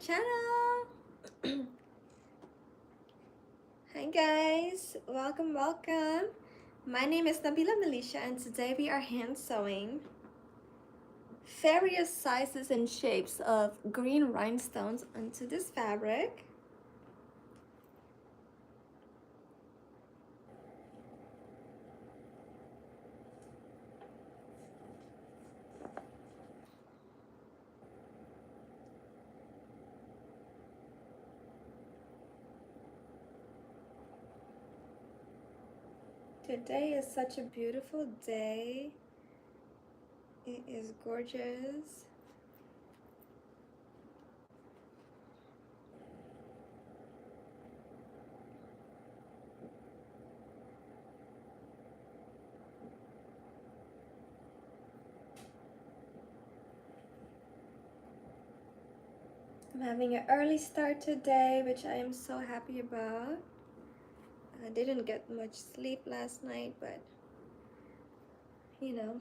channel. Hi guys, welcome. My name is Nabila Melisha and today we are hand sewing various sizes and shapes of green rhinestones onto this fabric. Today is such a beautiful day. It is gorgeous. I'm having an early start today, which I am so happy about. I didn't get much sleep last night, but you know,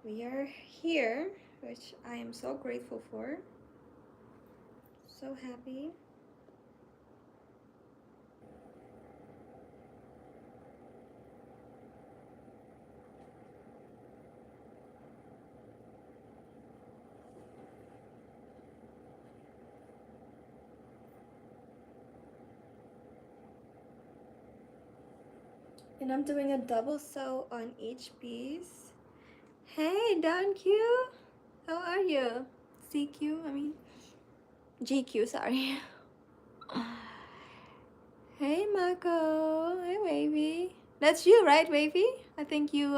we are here, which I am so grateful for. So happy. And I'm doing a double sew on each piece. Hey, Don Q, how are you? CQ, I mean GQ, sorry. Hey, Mako. Hey, Wavy. That's you, right, Wavy? I think you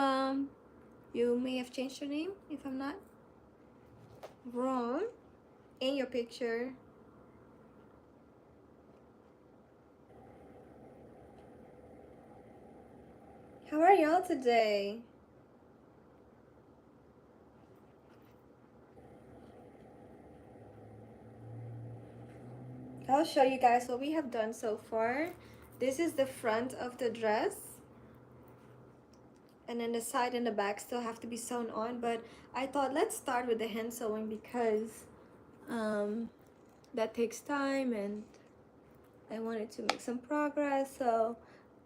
may have changed your name if I'm not wrong in your picture. How are y'all today? I'll show you guys what we have done so far. This is the front of the dress. And then the side and the back still have to be sewn on. But I thought let's start with the hand sewing because that takes time and I wanted to make some progress. So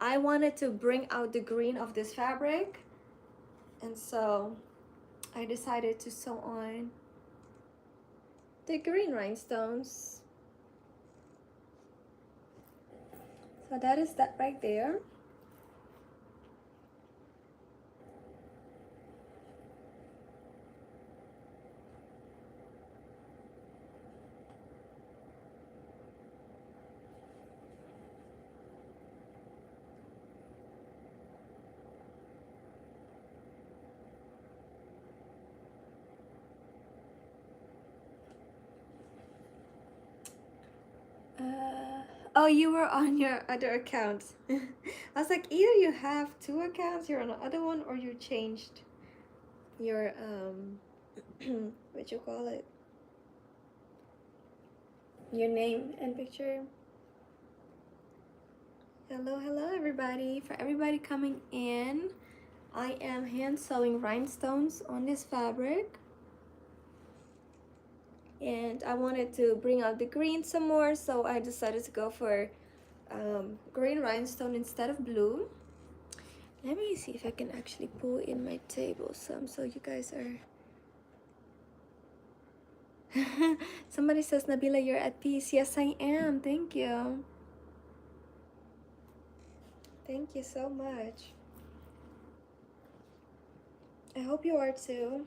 I wanted to bring out the green of this fabric. And so I decided to sew on the green rhinestones. So that is that right there. Oh, you were on your other account. I was like, either you have two accounts, you're on the other one, or you changed your what you call it, your name and picture. Hello everybody. For everybody coming in, I am hand sewing rhinestones on this fabric. And I wanted to bring out the green some more, so I decided to go for green rhinestone instead of blue. Let me see if I can actually pull in my table some so you guys are somebody says, Nabila, you're at peace. Yes, I am. Thank you. Thank you so much. I hope you are too.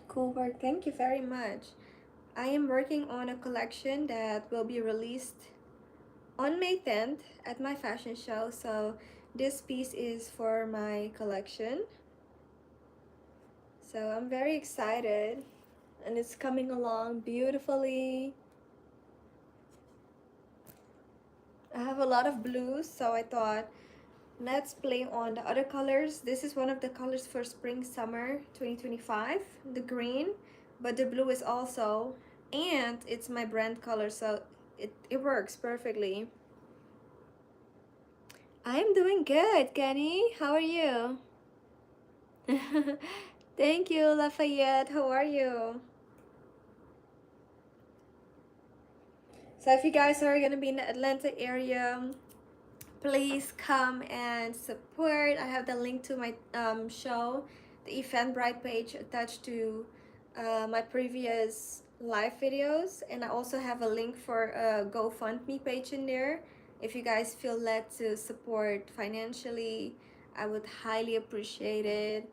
Cool work. Thank you very much. I am working on a collection that will be released on May 10th at my fashion show. So this piece is for my collection. So I'm very excited and it's coming along beautifully. I have a lot of blues, so I thought let's play on the other colors. This is one of the colors for spring summer 2025, the green, but the blue is also, and it's my brand color, so it works perfectly. I'm doing good, Kenny. How are you? Thank you, Lafayette. How are you? So if you guys are gonna be in the Atlanta area, please come and support. I have the link to my show, the Eventbrite page attached to my previous live videos, and I also have a link for a GoFundMe page in there. If you guys feel led to support financially, I would highly appreciate it.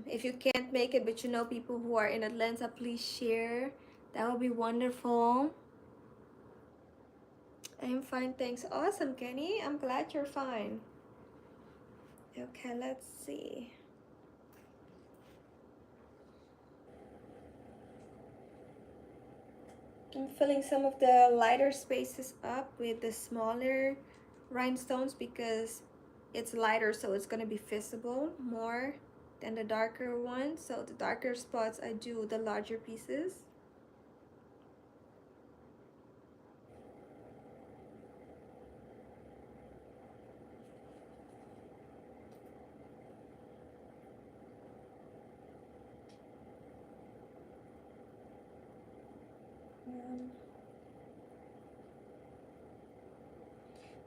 If you can't make it but you know people who are in Atlanta, please share. That would be wonderful. I'm fine, thanks. Awesome, Kenny. I'm glad you're fine. Okay, let's see. I'm filling some of the lighter spaces up with the smaller rhinestones because it's lighter, so it's going to be visible more than the darker ones. So the darker spots, I do the larger pieces.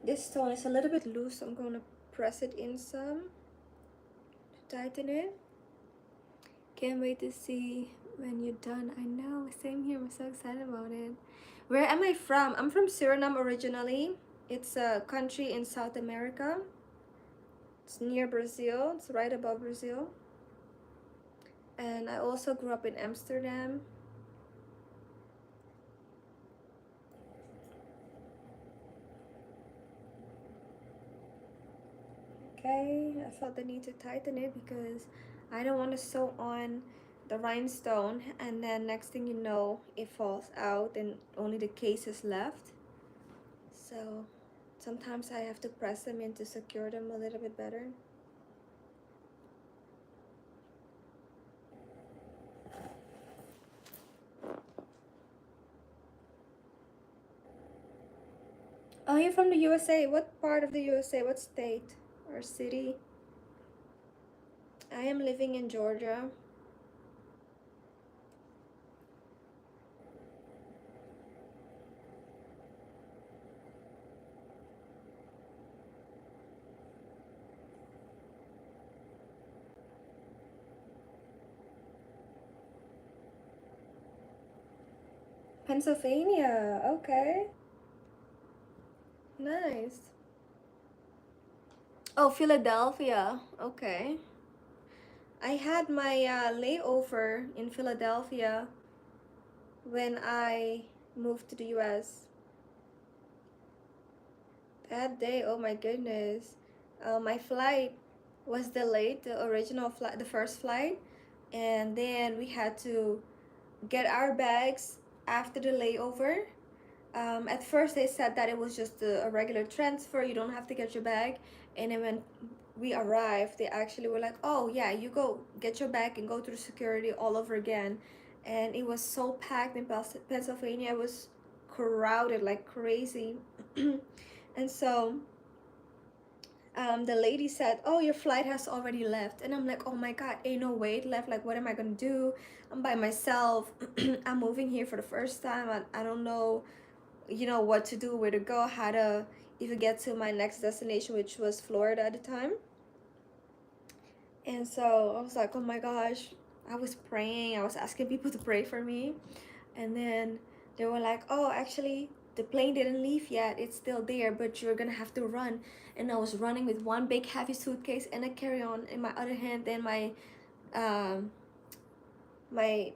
This stone is a little bit loose, so I'm going to press it in some to tighten it. Can't wait to see when you're done. I know, same here. I'm so excited about it. Where am I from? I'm from Suriname originally. It's a country in South America. It's near Brazil. It's right above Brazil. And I also grew up in Amsterdam. Okay, I felt the need to tighten it because I don't want to sew on the rhinestone and then next thing you know it falls out and only the case is left. So sometimes I have to press them in to secure them a little bit better. Oh, you're from the USA. What part of the USA? What state or city? I am living in Georgia. Pennsylvania. Okay. Nice. Oh, Philadelphia. Okay. I had my layover in Philadelphia when I moved to the US. That day, oh my goodness. My flight was delayed, the original flight, the first flight. And then we had to get our bags after the layover. At first they said that it was just a regular transfer, you don't have to get your bag. And then when we arrived, they actually were like, oh yeah, you go get your bag and go through security all over again. And it was so packed in Pennsylvania. It was crowded like crazy. And so the lady said, oh, your flight has already left. And I'm like, oh my god, ain't no way it left. Like, what am I gonna do? I'm by myself. I'm moving here for the first time. I don't know, you know, what to do, where to go, how to even get to my next destination, which was Florida at the time. And so I was like, oh my gosh. I was praying, I was asking people to pray for me. And then they were like, oh, actually the plane didn't leave yet, it's still there, but you're gonna have to run. And I was running with one big heavy suitcase and a carry-on in my other hand, and um my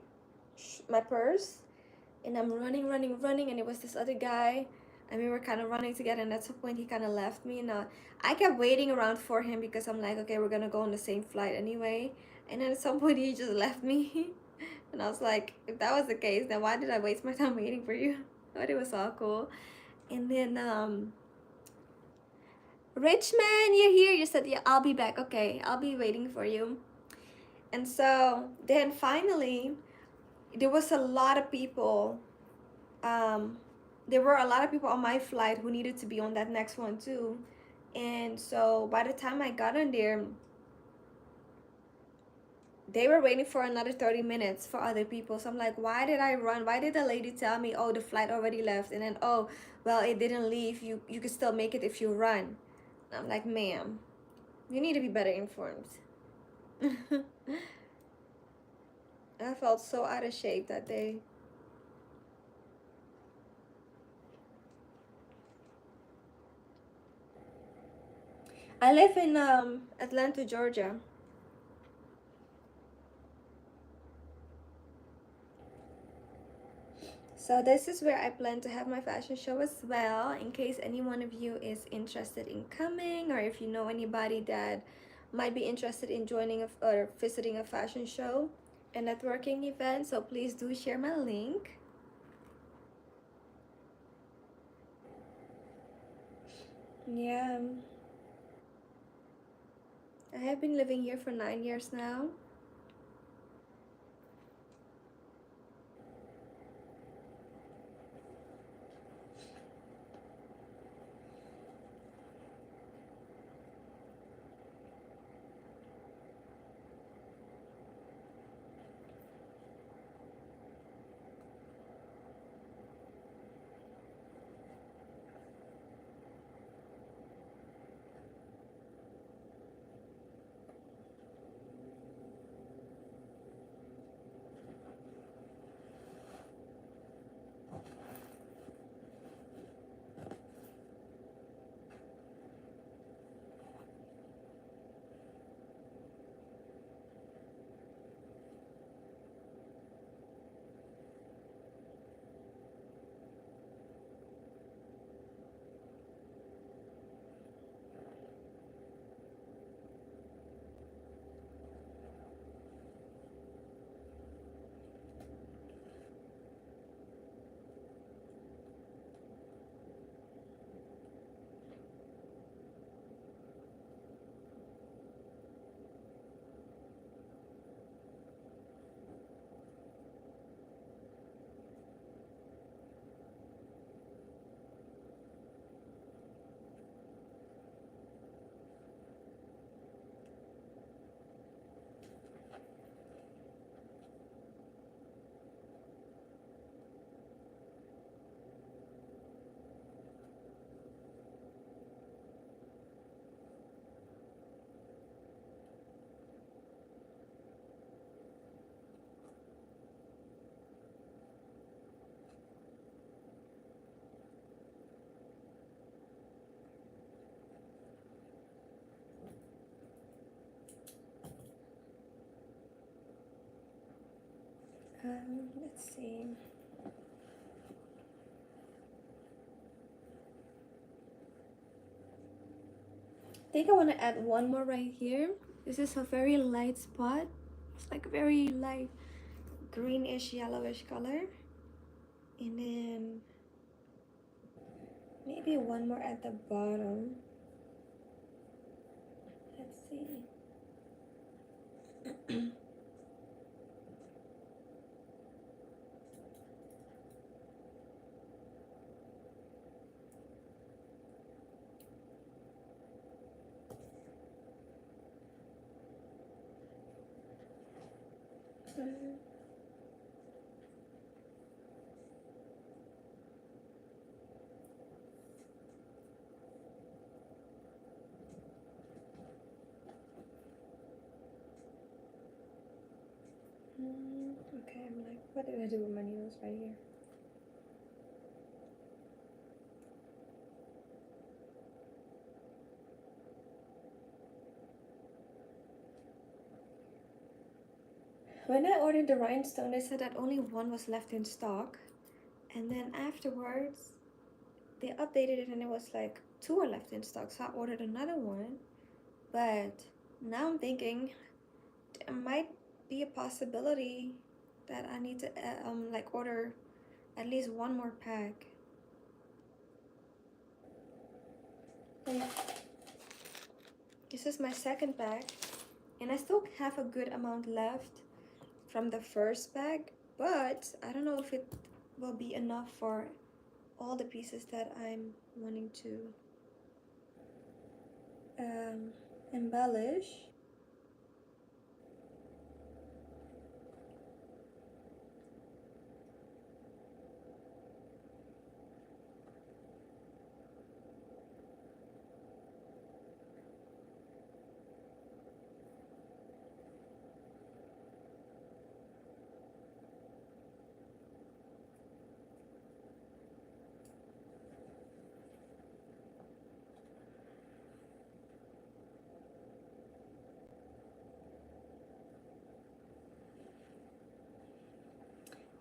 my purse. And I'm running, and it was this other guy, and we were kind of running together, and at some point he kind of left me. And I kept waiting around for him because I'm like, okay, we're gonna go on the same flight anyway. And then at some point he just left me. And I was like, if that was the case, then why did I waste my time waiting for you? But it was all cool. And then Richman, you're here. You said, yeah, I'll be back. Okay, I'll be waiting for you. And so then finally there was a lot of people. There were a lot of people on my flight who needed to be on that next one too. And so by the time I got on there, they were waiting for another 30 minutes for other people. So I'm like, why did I run? Why did the lady tell me, oh, the flight already left? And then, oh, well, it didn't leave. You can still make it if you run. I'm like, ma'am, you need to be better informed. I felt so out of shape that day. I live in Atlanta, Georgia. So this is where I plan to have my fashion show as well, in case any one of you is interested in coming, or if you know anybody that might be interested in joining or visiting a fashion show and networking event. So please do share my link. Yeah, I have been living here for 9 years now. Let's see. I think I want to add one more right here. This is a very light spot. It's like a very light greenish yellowish color. And then maybe one more at the bottom. Let's see. Okay, I'm like, what did I do with my needles right here? When I ordered the rhinestone, they said that only one was left in stock. And then afterwards, they updated it and it was like two are left in stock. So I ordered another one. But now I'm thinking there might be a possibility that I need to like order at least one more pack. Yeah. This is my second pack, and I still have a good amount left from the first bag, but I don't know if it will be enough for all the pieces that I'm wanting to embellish.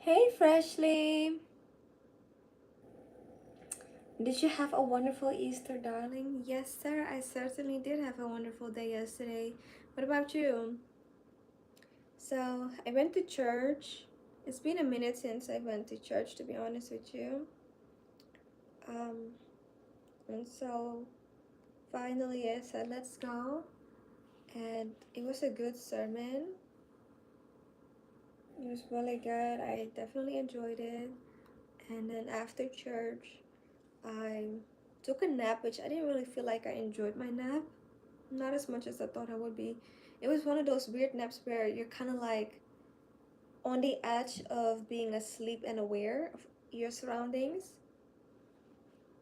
Hey, Freshly. Did you have a wonderful Easter, darling? Yes, sir. I certainly did have a wonderful day yesterday. What about you? So, I went to church. It's been a minute since I went to church, to be honest with you. Um, and so finally I said, let's go. And it was a good sermon. It was really good. I definitely enjoyed it. And then after church, I took a nap, which I didn't really feel like I enjoyed my nap. Not as much as I thought I would be. It was one of those weird naps where you're kind of like on the edge of being asleep and aware of your surroundings.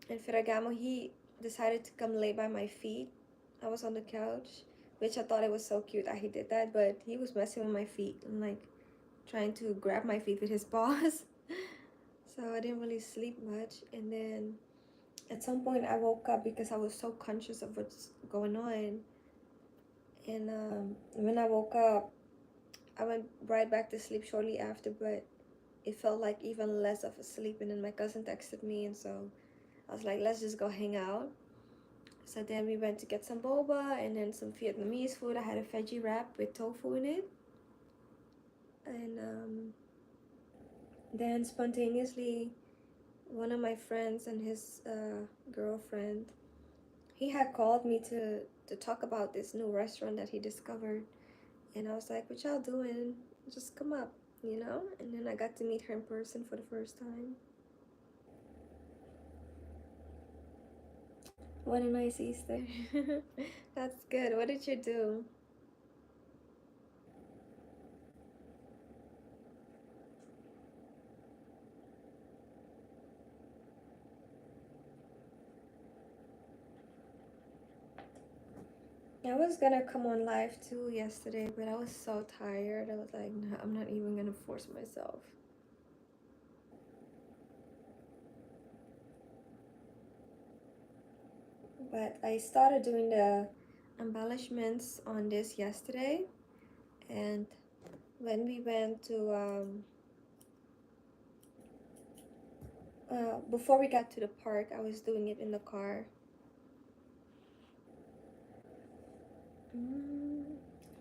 And Ferragamo, he decided to come lay by my feet. I was on the couch, which I thought it was so cute that he did that, but he was messing with my feet and like trying to grab my feet with his paws. So I didn't really sleep much. And then at some point I woke up because I was so conscious of what's going on. And when I woke up, I went right back to sleep shortly after, but it felt like even less of a sleep. And then my cousin texted me, and so I was like, let's just go hang out. So then we went to get some boba and then some Vietnamese food. I had a veggie wrap with tofu in it. And then spontaneously, one of my friends and his girlfriend, he had called me to talk about this new restaurant that he discovered. And I was like, what y'all doing? Just come up, you know? And then I got to meet her in person for the first time. What a nice Easter. That's good. What did you do? I was gonna come on live too yesterday, but I was so tired. I was like, nah, I'm not even gonna force myself. But I started doing the embellishments on this yesterday, and when we went to before we got to the park, I was doing it in the car.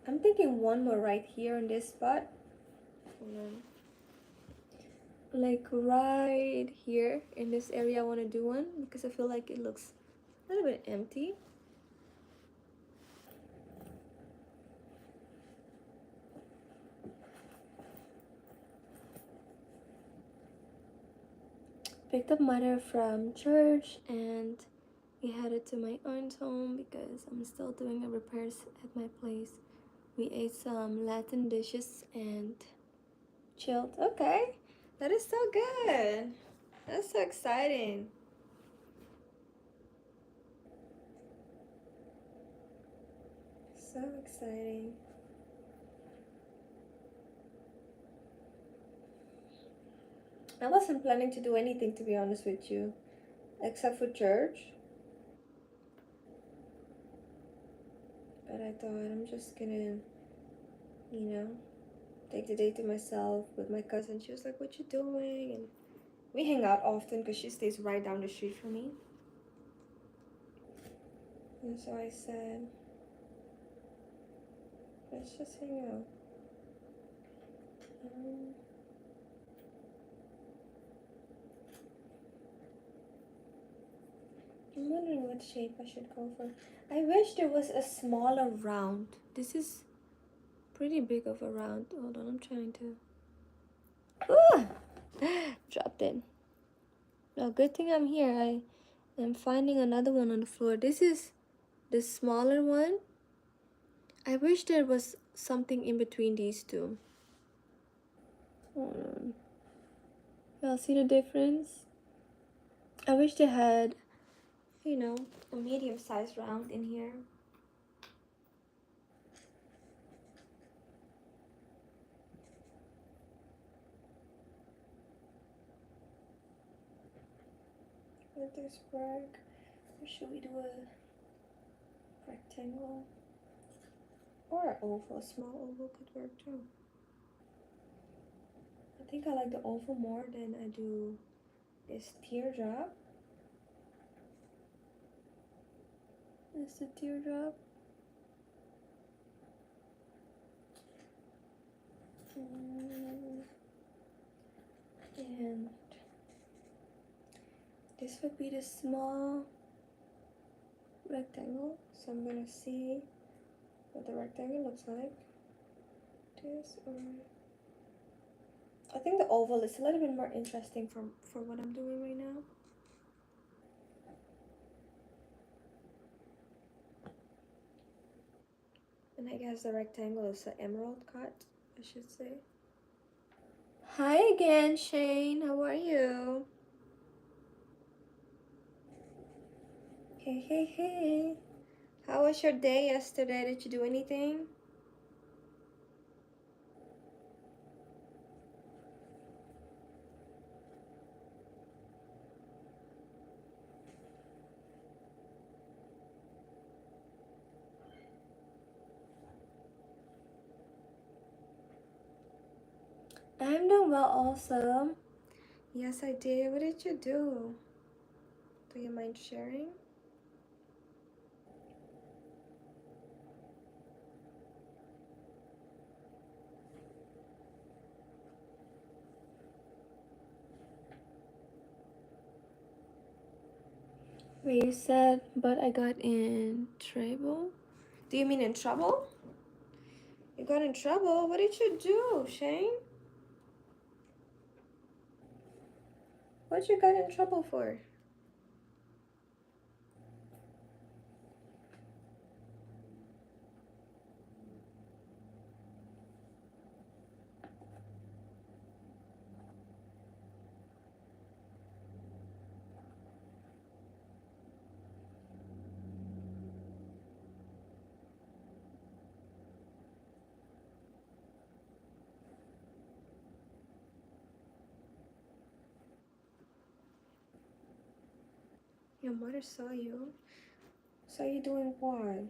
I'm thinking one more right here on this spot. Hold on. Like right here in this area, I want to do one because I feel like it looks a little bit empty. Picked up mother from church and we headed to my aunt's home because I'm still doing the repairs at my place. We ate some Latin dishes and chilled. Okay, that is so good. That's so exciting. So exciting. I wasn't planning to do anything, to be honest with you, except for church. But I thought I'm just gonna, you know, take the day to myself with my cousin. She was like, what you doing? And we hang out often because she stays right down the street from me. And so I said, let's just hang out. Um, I'm wondering what shape I should go for. I wish there was a smaller round. This is pretty big of a round. Hold on, I'm trying to. Ooh! Dropped it. No, good thing I'm here. I am finding another one on the floor. This is the smaller one. I wish there was something in between these two. Hold on. Y'all see the difference? I wish they had, you know, a medium-sized round in here. With this work, or should we do a rectangle? Or an oval? A small oval could work too. I think I like the oval more than I do this teardrop. This is the teardrop. And this would be the small rectangle. So I'm gonna see what the rectangle looks like. This or I think the oval is a little bit more interesting for what I'm doing right now. And I guess the rectangle is an emerald cut, I should say. Hi again, Shane. How are you? Hey. How was your day yesterday? Did you do anything? I'm doing well also. Yes, I did. What did you do? Do you mind sharing? Wait, you said, but I got in trouble? Do you mean in trouble? You got in trouble? What did you do, Shane? What you got in trouble for? Your mother saw you. Saw you doing what?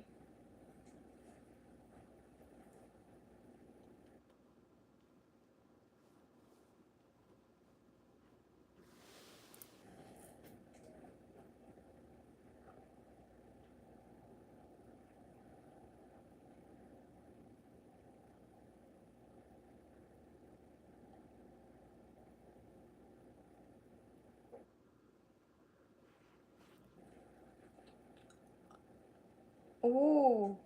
Oh.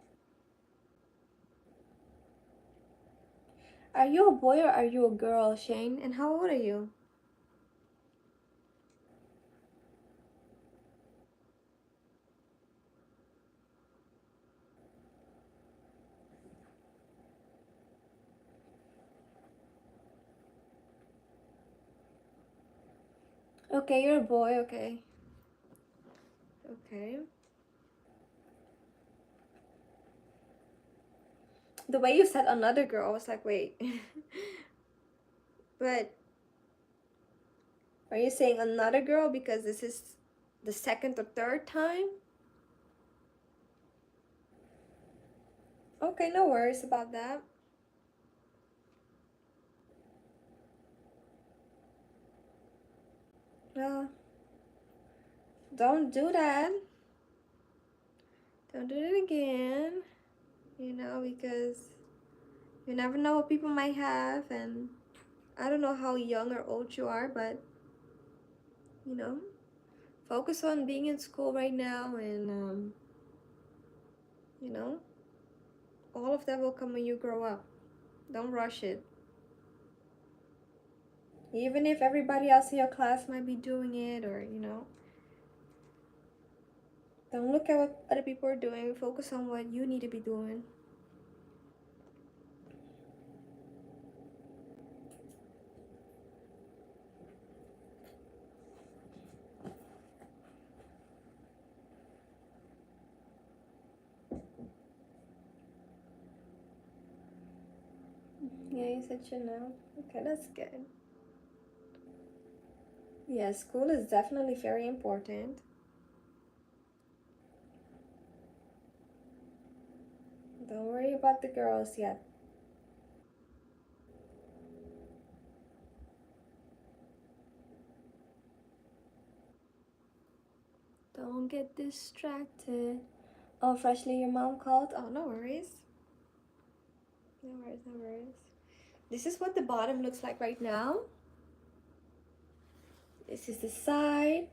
Are you a boy or are you a girl, Shane? And how old are you? Okay, you're a boy, okay. Okay. The way you said another girl, I was like, wait. But are you saying another girl because this is the second or third time? Okay, no worries about that. Well, don't do that. Don't do it again. You know, because you never know what people might have, and I don't know how young or old you are, but you know, focus on being in school right now, and you know, all of that will come when you grow up. Don't rush it. Even if everybody else in your class might be doing it, or you know, don't look at what other people are doing. Focus on what you need to be doing. Yeah, you said you know. Okay, that's good. Yeah, school is definitely very important. Don't worry about the girls yet. don't get distracted. Oh, Freshly, your mom called? Oh, no worries. No worries, no worries. This is what the bottom looks like right now. This is the side.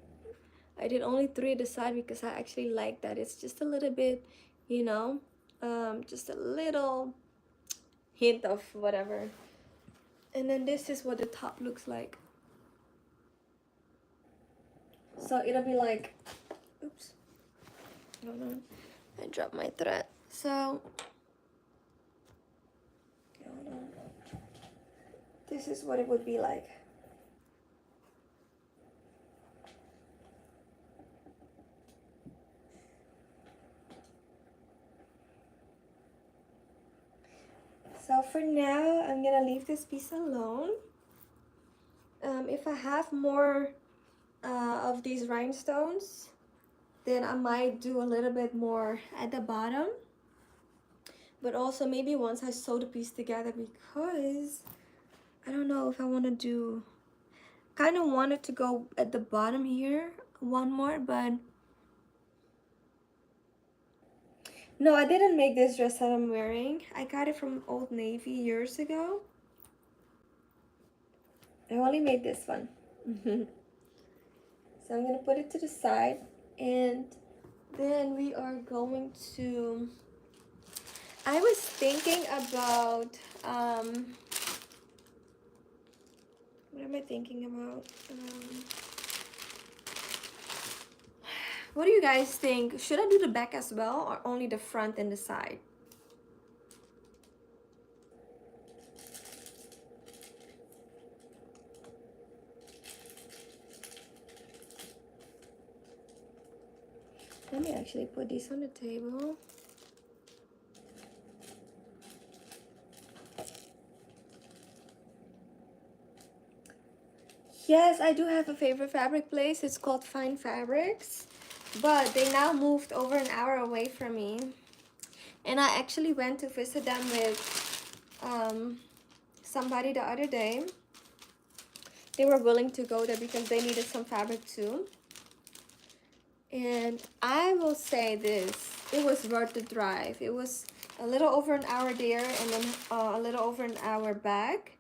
I did only 3 at the side because I actually like that. It's just a little bit, you know, just a little hint of whatever. And then this is what the top looks like. So it'll be like, oops, hold on, I dropped my thread. So, hold on. This is what it would be like. So for now, I'm gonna leave this piece alone. If I have more of these rhinestones, then I might do a little bit more at the bottom. But also maybe once I sew the piece together, because I don't know if I want to do, kind of wanted to go at the bottom here one more, but no, I didn't make this dress that I'm wearing. I got it from Old Navy years ago. I only made this one. So I'm gonna put it to the side, and then we are going to, I was thinking about, what am I thinking about? What do you guys think? Should I do the back as well, or only the front and the side? Let me actually put these on the table. Yes, I do have a favorite fabric place. It's called Fine Fabrics, but they now moved over an hour away from me. And I actually went to visit them with somebody the other day. They were willing to go there because they needed some fabric too. And I will say this, it was worth the drive. It was a little over an hour there, and then a little over an hour back.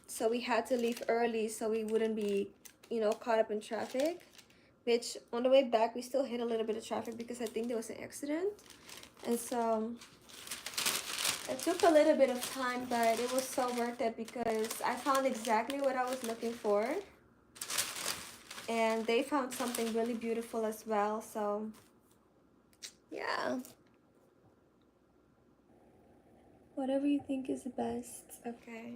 So we had to leave early so we wouldn't be, you know, caught up in traffic. Which on the way back we still hit a little bit of traffic because I think there was an accident. And so it took a little bit of time, but it was so worth it because I found exactly what I was looking for. And they found something really beautiful as well. So yeah, whatever you think is the best. Okay.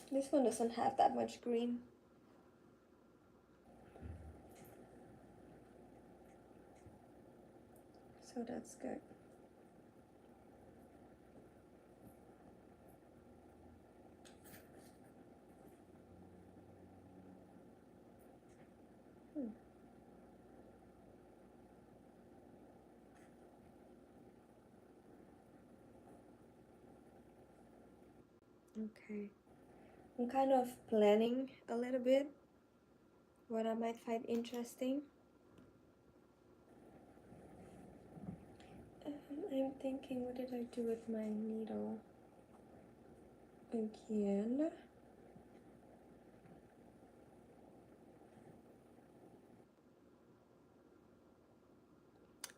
This one doesn't have that much green. So that's good. Okay. I'm kind of planning a little bit what I might find interesting. I'm thinking, what did I do with my needle? Again.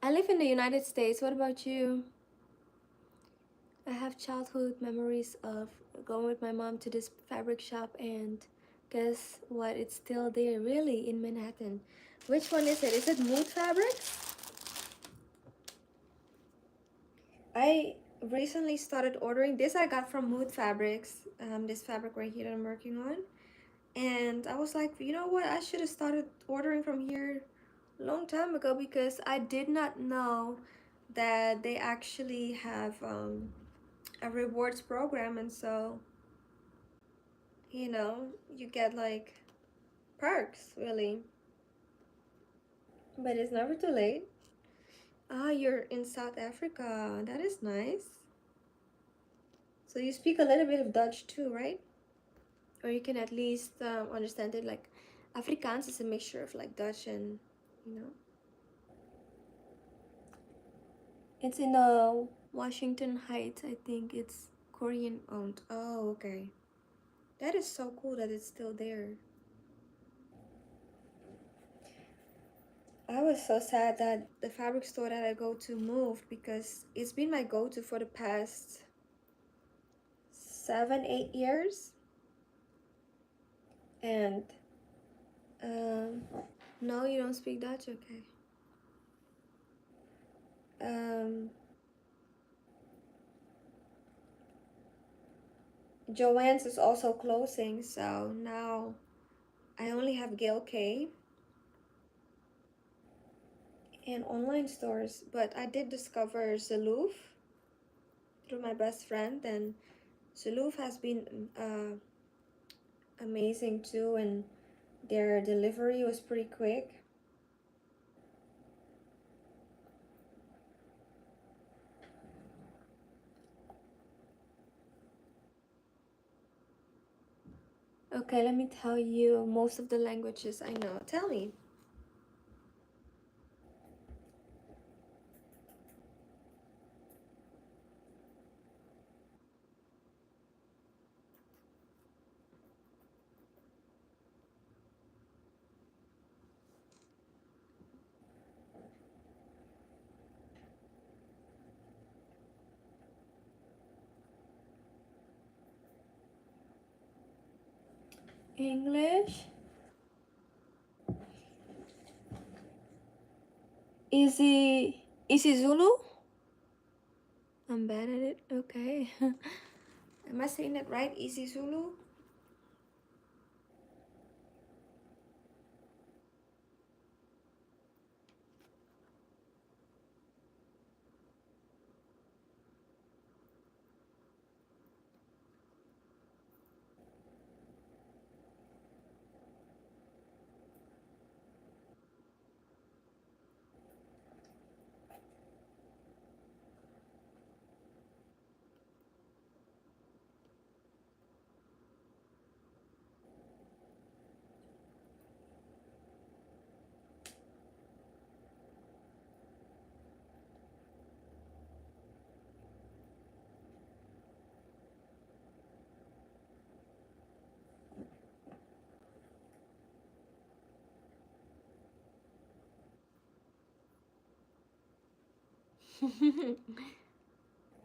I live in the United States. What about you? I have childhood memories of going with my mom to this fabric shop, and guess what? It's still there, really, in Manhattan. Which one is it? Is it Mood Fabrics? I recently started ordering this. I got from Mood Fabrics, this fabric right here that I'm working on. And I was like, you know what? I should have started ordering from here a long time ago because I did not know that they actually have a rewards program. And so you know, you get like perks, really. But it's never too late. Ah, you're in South Africa. That is nice. So you speak a little bit of Dutch too, right? Or you can at least understand it. Like Afrikaans is a mixture of like Dutch and, you know. It's in Washington Heights. I think it's Korean owned. Oh, okay. That is so cool that it's still there. I was so sad that the fabric store that I go to moved because it's been my go-to for the past 7, 8 years. And um, no, you don't speak Dutch, okay. Um, Joann's is also closing, so now I only have Gail K and online stores. But I did discover Zaloof through my best friend, and Zaloof has been amazing too, and their delivery was pretty quick. Okay, let me tell you most of the languages I know. Tell me. English. Easy Zulu? I'm bad at it. Okay. Am I saying that right? Easy Zulu?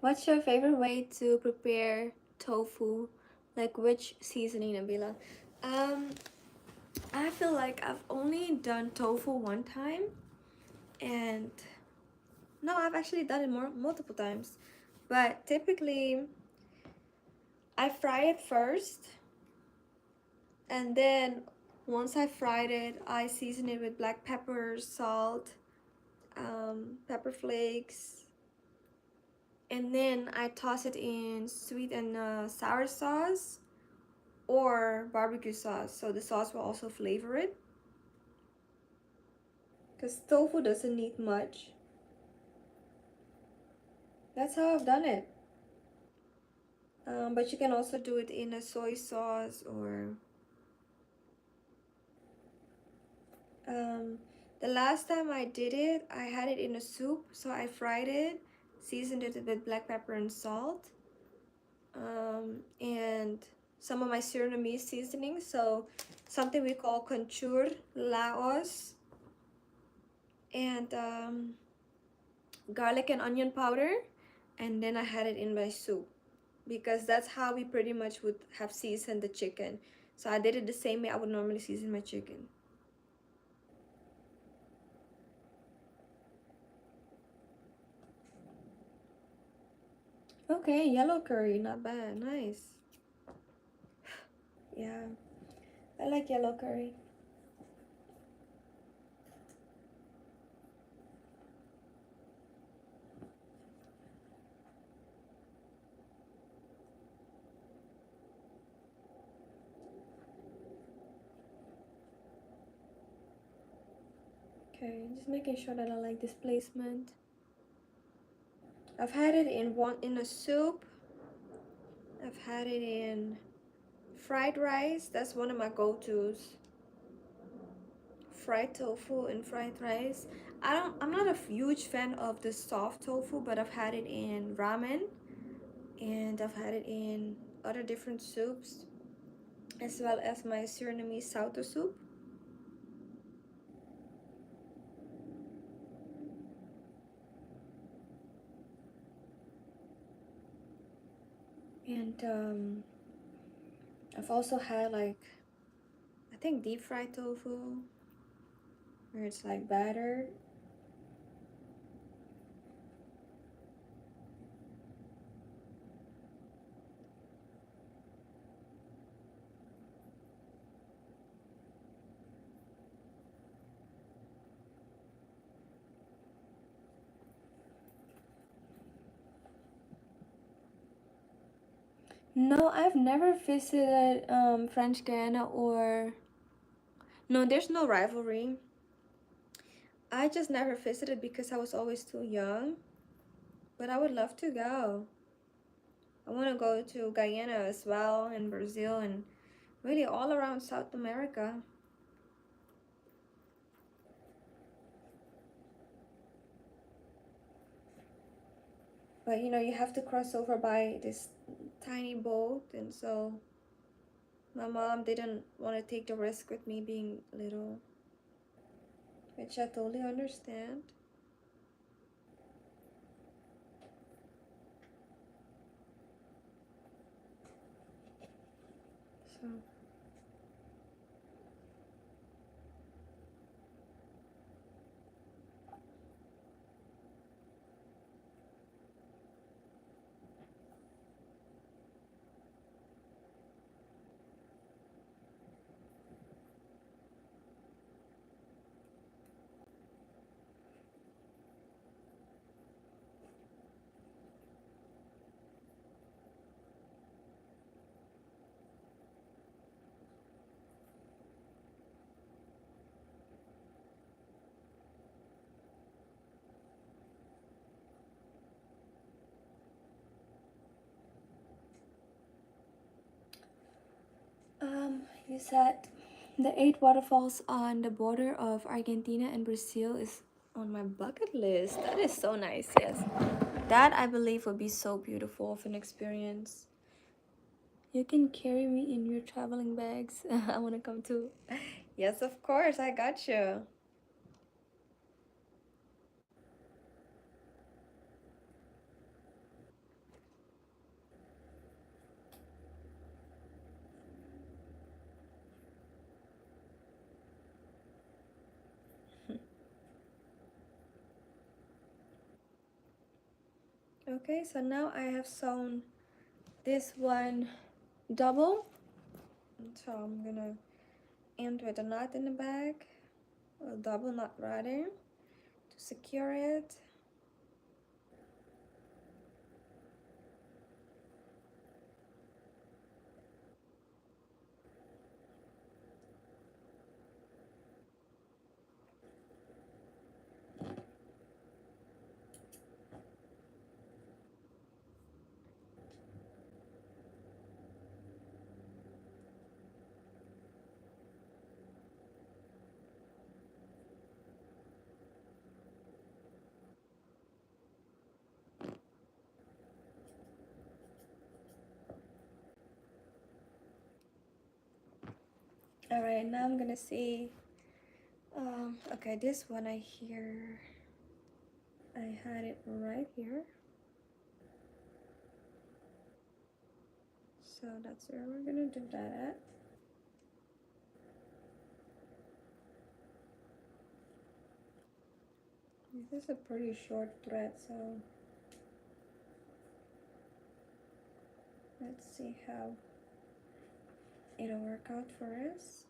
What's your favorite way to prepare tofu? Like which seasoning, Nabila? Um, I feel like I've only done tofu one time, and no, I've actually done it multiple times. But typically, I fry it first, and then once I fried it, I season it with black pepper, salt, pepper flakes, and then I toss it in sweet and sour sauce or barbecue sauce, so the sauce will also flavor it, because tofu doesn't need much. That's how I've done it. But you can also do it in a soy sauce or um, the last time I did it, I had it in a soup, so I fried it, seasoned it with black pepper and salt, and some of my Surinamese seasonings, so something we call contour, laos, and garlic and onion powder, and then I had it in my soup because that's how we pretty much would have seasoned the chicken. So I did it the same way I would normally season my chicken. Okay, yellow curry, not bad, nice. Yeah, I like yellow curry. Okay, just making sure that I like this placement. I've had it in a soup. I've had it in fried rice. That's one of my go-tos. Fried tofu and fried rice. I'm not a huge fan of the soft tofu, but I've had it in ramen and I've had it in other different soups, as well as my Surinamese sauto soup. And I've also had like, I think deep fried tofu, where it's like batter. No, I've never visited French Guiana or... No, there's no rivalry. I just never visited because I was always too young. But I would love to go. I want to go to Guyana as well, and Brazil, and really all around South America. But you know, you have to cross over by this tiny boat, and so my mom didn't want to take the risk with me being little, which I totally understand. So, you said the 8 waterfalls on the border of Argentina and Brazil is on my bucket list. That is so nice, yes. That I believe would be so beautiful of an experience. You can carry me in your traveling bags. I want to come too. Yes, of course, I got you. Okay, so now I have sewn this one double. So I'm gonna end with a knot in the back, a double knot rather, to secure it. All right, now I'm gonna see. Okay, this one I had it right here. So that's where we're gonna do that at. This is a pretty short thread, so let's see how it'll work out for us.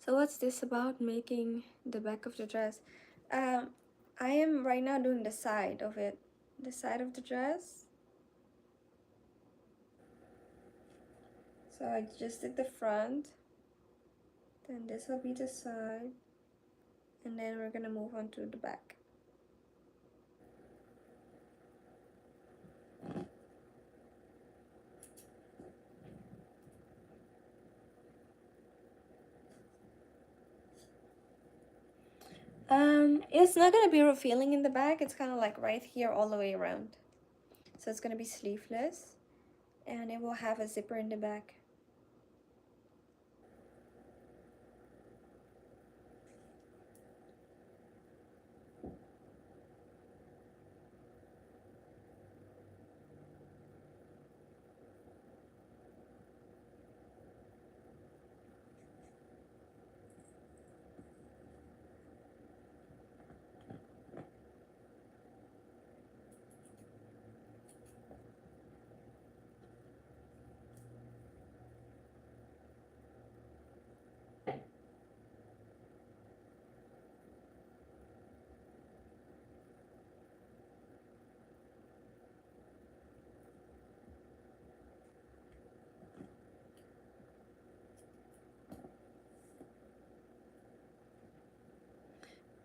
So what's this about making the back of the dress? Um, I am right now doing the side of it. The side of the dress. So I just did the front. Then this will be the side. And then we're gonna move on to the back. It's not gonna be revealing in the back. It's kind of like right here all the way around. So it's gonna be sleeveless, and it will have a zipper in the back.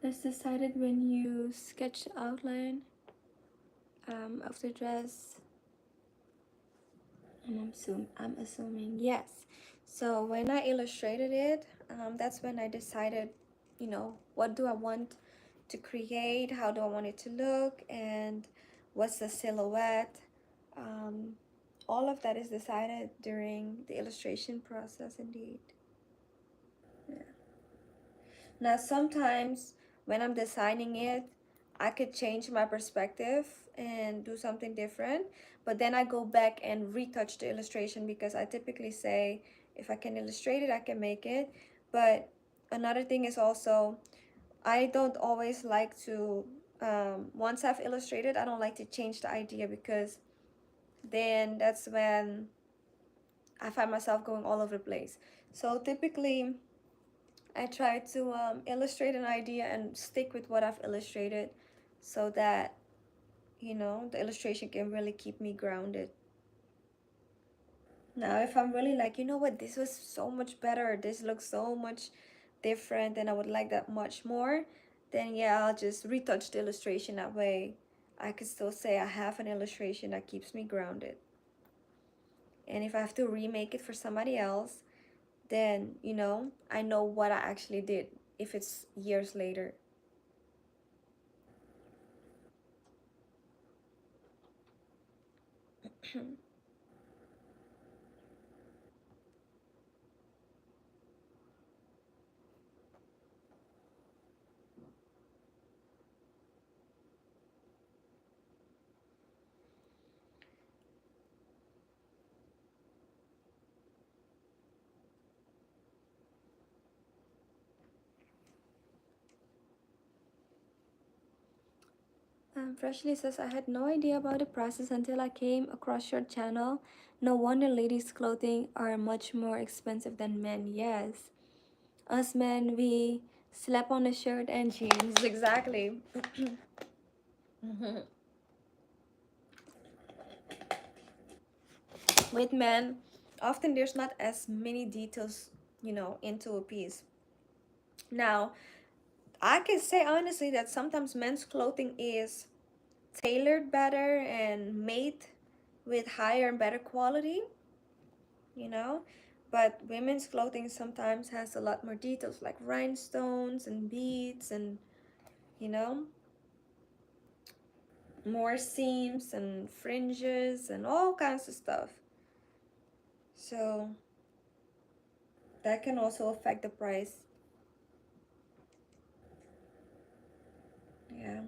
It's decided when you sketch the outline of the dress. I'm assuming yes. So when I illustrated it, that's when I decided, what do I want to create? How do I want it to look? And what's the silhouette? Um, all of that is decided during the illustration process, indeed. Yeah. Now, sometimes when I'm designing it, I could change my perspective and do something different, but then I go back and retouch the illustration because I typically say, if I can illustrate it, I can make it. But another thing is also, I don't always like to, once I've illustrated, I don't like to change the idea because then that's when I find myself going all over the place. So typically, I try to illustrate an idea and stick with what I've illustrated so that, the illustration can really keep me grounded. Now, if I'm really like, you know what, this was so much better, this looks so much different, and I would like that much more, then yeah, I'll just retouch the illustration. That way I could still say I have an illustration that keeps me grounded. And if I have to remake it for somebody else, then, I know what I actually did if it's years later. Freshly says, I had no idea about the process until I came across your channel. No wonder ladies' clothing are much more expensive than men. Yes. Us men, we slap on a shirt and jeans. Exactly. With men, often there's not as many details, into a piece. Now, I can say honestly that sometimes men's clothing is tailored better and made with higher and better quality, you know but women's clothing sometimes has a lot more details like rhinestones and beads and you know more seams and fringes and all kinds of stuff, so that can also affect the price. Yeah,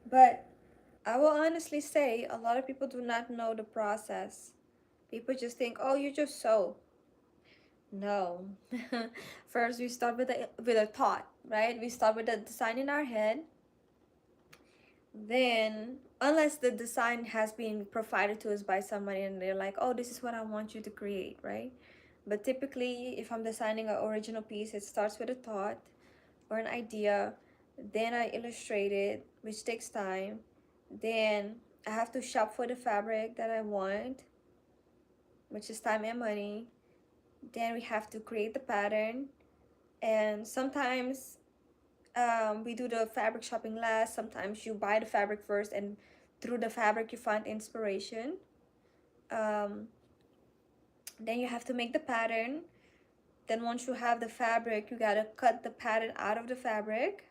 but I will honestly say a lot of people do not know the process. People just think, oh, you just sew. No. First, we start with a thought, right? We start with a design in our head. Then, unless the design has been provided to us by somebody and they're like, oh, this is what I want you to create, right? But typically, if I'm designing an original piece, it starts with a thought or an idea. Then I illustrate it, which takes time. Then I have to shop for the fabric that I want, which is time and money. Then we have to create the pattern. And sometimes we do the fabric shopping last. Sometimes you buy the fabric first, and through the fabric you find inspiration. um, then you have to make the pattern. Then once you have the fabric, you gotta cut the pattern out of the fabric.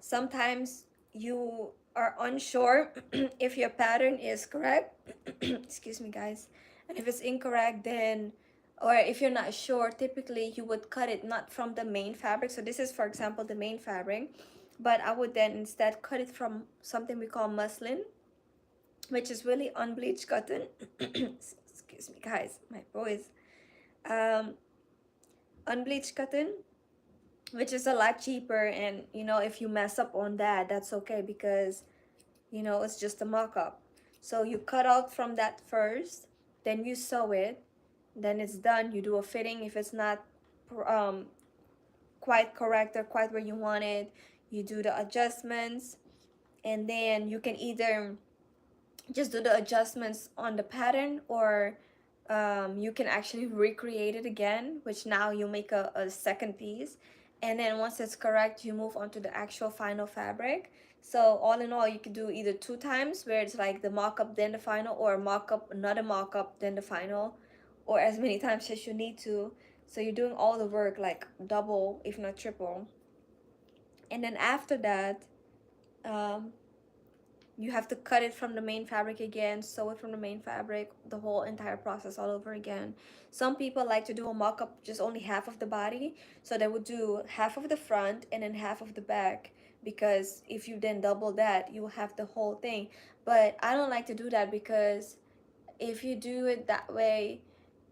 Sometimes you are unsure if your pattern is correct. Excuse me, guys. And if it's incorrect, then, or if you're not sure, typically you would cut it not from the main fabric. So this is, for example, the main fabric, but I would then instead cut it from something we call muslin, which is really unbleached cotton. Excuse me, guys, my voice. um Unbleached cotton, which is a lot cheaper. And if you mess up on that, that's okay, because it's just a mock-up. So you cut out from that first, then you sew it, then it's done. You do a fitting. If it's not um quite correct or quite where you want it, you do the adjustments. And then you can either just do the adjustments on the pattern, or you can actually recreate it again, which now you make a second piece. And then once it's correct, you move on to the actual final fabric. So all in all, you could do either 2 times, where it's like the mock-up then the final, or mock-up, another mock-up then the final, or as many times as you need to. So you're doing all the work like double, if not triple. And then after that, um, you have to cut it from the main fabric again, sew it from the main fabric, the whole entire process all over again. Some people like to do a mock-up just only half of the body, so they would do half of the front and then half of the back, because if you then double that, you will have the whole thing. But I don't like to do that, because if you do it that way,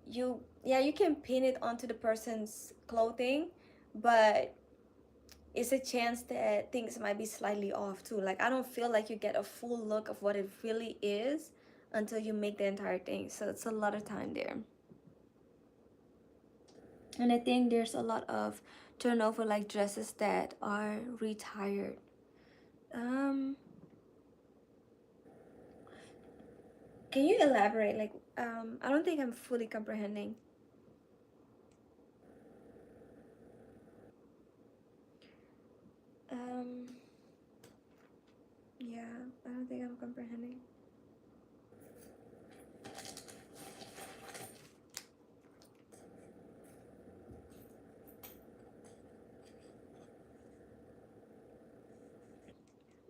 you can pin it onto the person's clothing, but it's a chance that things might be slightly off too. Like, I don't feel like you get a full look of what it really is until you make the entire thing. So it's a lot of time there. And I think there's a lot of turnover, like dresses that are retired. Um, can you elaborate? Like, I don't think I'm fully comprehending. Um, yeah, I don't think I'm comprehending.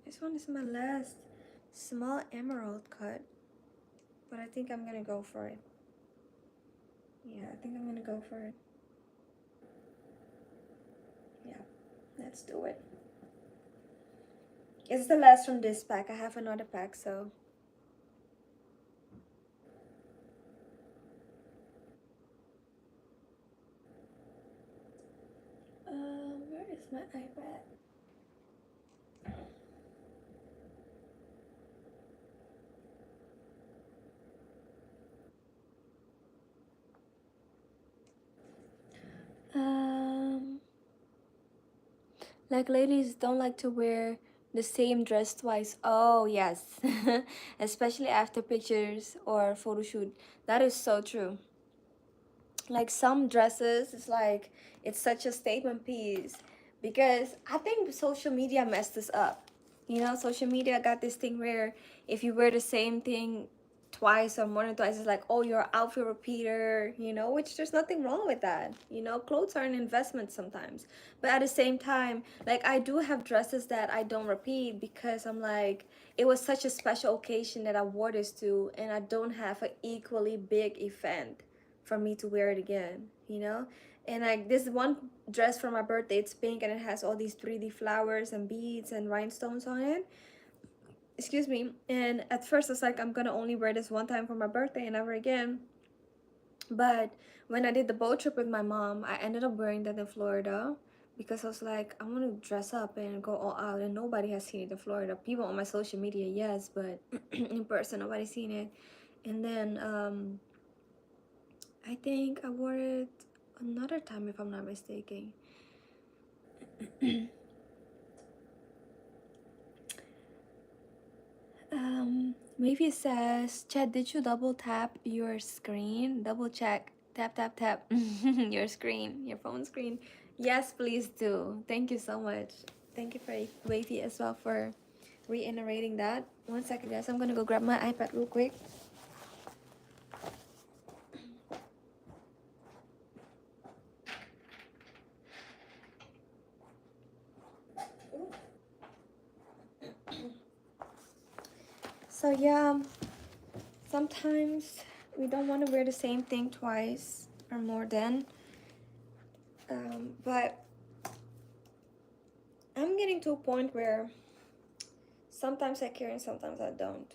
This one is my last small emerald cut, but I think I'm gonna go for it. Yeah, I think I'm gonna go for it. Yeah, let's do it. It's the last from this pack. I have another pack, so. Where is my iPad? Um, like ladies don't like to wear the same dress twice. Oh, yes. Especially after pictures or photo shoot. That is so true. Like some dresses, it's like it's such a statement piece, because I think social media messed us up. Social media got this thing where if you wear the same thing twice or more than twice, it's like, oh, you're an outfit repeater, which there's nothing wrong with that. Clothes are an investment sometimes. But at the same time, like, I do have dresses that I don't repeat, because I'm like, it was such a special occasion that I wore this to, and I don't have an equally big event for me to wear it again. And like this one dress for my birthday, it's pink and it has all these 3D flowers and beads and rhinestones on it. Excuse me. And at first I was like, I'm gonna only wear this one time for my birthday and never again. But when I did the boat trip with my mom, I ended up wearing that in Florida because I was like, I want to dress up and go all out, and nobody has seen it in Florida. People on my social media, yes, but in person, nobody's seen it. And then I think I wore it another time, if I'm not mistaken. Maybe it says, Chad, did you double tap your screen? Double check. Tap, tap, tap. Your screen, your phone screen. Yes, please do. Thank you so much. Thank you for Wavy as well for reiterating that. One second, guys. I'm gonna go grab my iPad real quick. So yeah, sometimes we don't want to wear the same thing twice or more than. But I'm getting to a point where sometimes I care and sometimes I don't.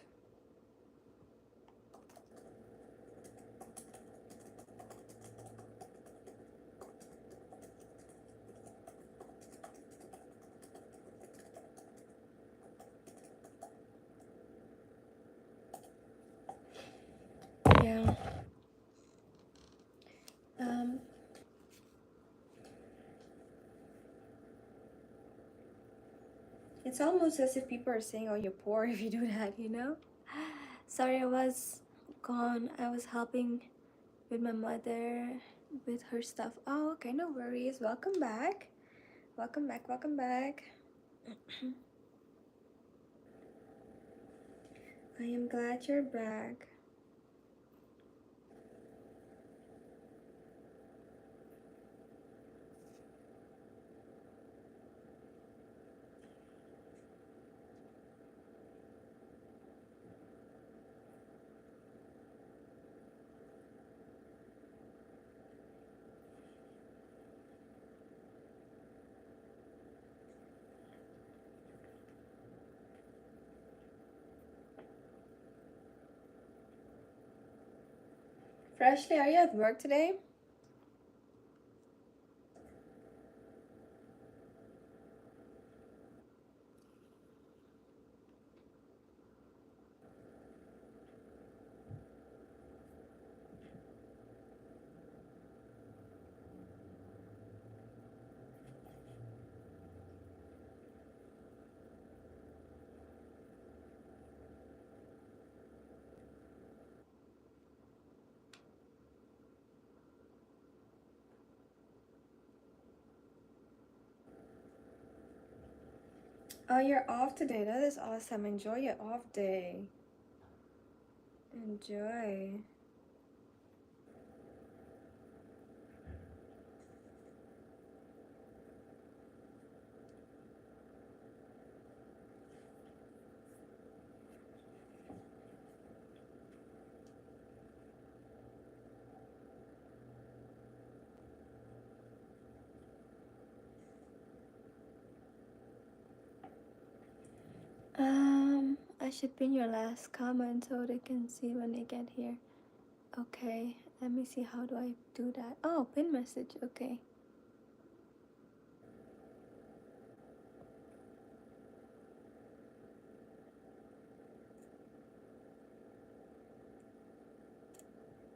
Yeah. It's almost as if people are saying, oh, you're poor if you do that, you know? Sorry, I was gone. I was helping with my mother with her stuff. Oh, okay, no worries. Welcome back. Welcome back, welcome back. I am glad you're back. Freshly, are you at work today? Oh, you're off today. That is awesome. Enjoy your off day. Enjoy. I should pin your last comment so they can see when they get here. Okay, let me see, how do I do that? Oh, pin message, okay.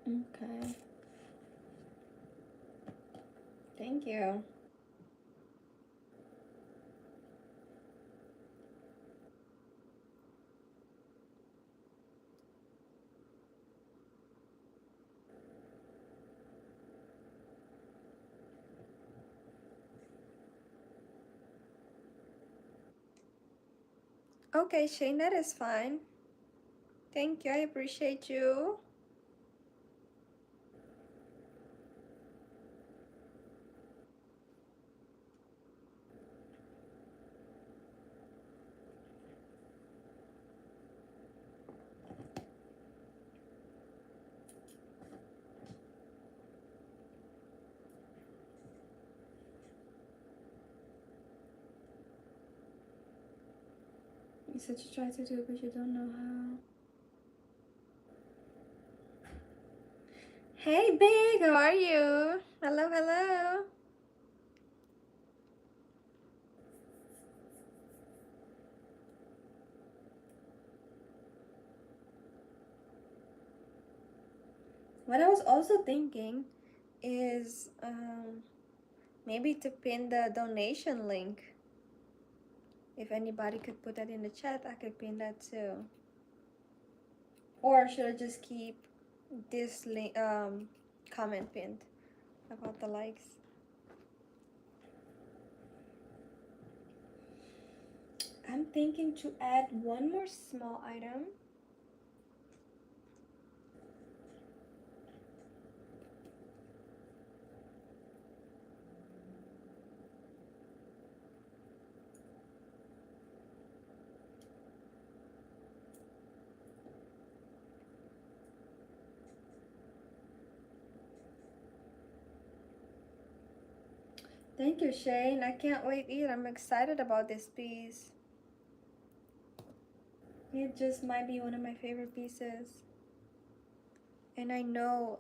Okay. Thank you. Okay, Shane, that is fine. Thank you, I appreciate you. You said you tried to do it, but you don't know how. Hey, Big, how are you? Hello, hello. What I was also thinking is maybe to pin the donation link. If anybody could put that in the chat, I could pin that too. Or should I just keep this link, comment pinned about the likes? I'm thinking to add one more small item. Thank you, Shane. I can't wait either. I'm excited about this piece. It just might be one of my favorite pieces. And I know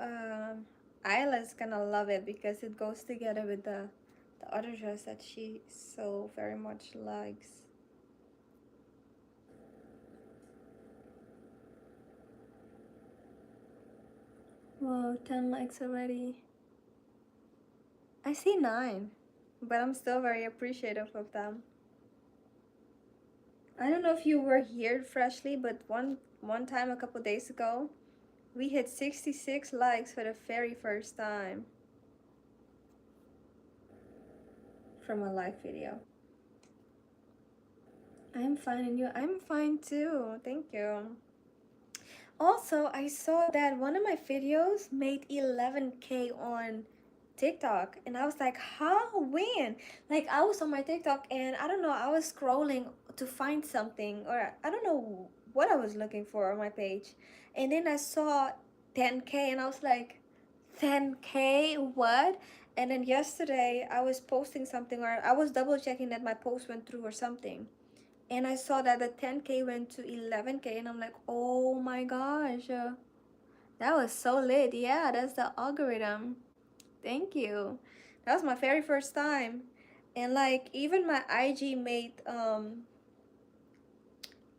Isla's gonna love it because it goes together with the other dress that she so very much likes. Whoa, 10 likes already. I see 9, but I'm still very appreciative of them. I don't know if you were here freshly, but one time a couple days ago, we hit 66 likes for the very first time from a live video. I'm fine, and you? I'm fine too. Thank you. Also, I saw that one of my videos made 11K on TikTok, and I was like, how? When? Like, I was on my TikTok, and I don't know, I was scrolling to find something, or I don't know what I was looking for on my page, and then I saw 10K, and I was like, 10K? What? And then yesterday, I was posting something, or I was double checking that my post went through or something, and I saw that the 10K went to 11K, and I'm like, oh my gosh, that was so lit. Yeah, that's the algorithm. Thank you. That was my very first time. And like even my IG made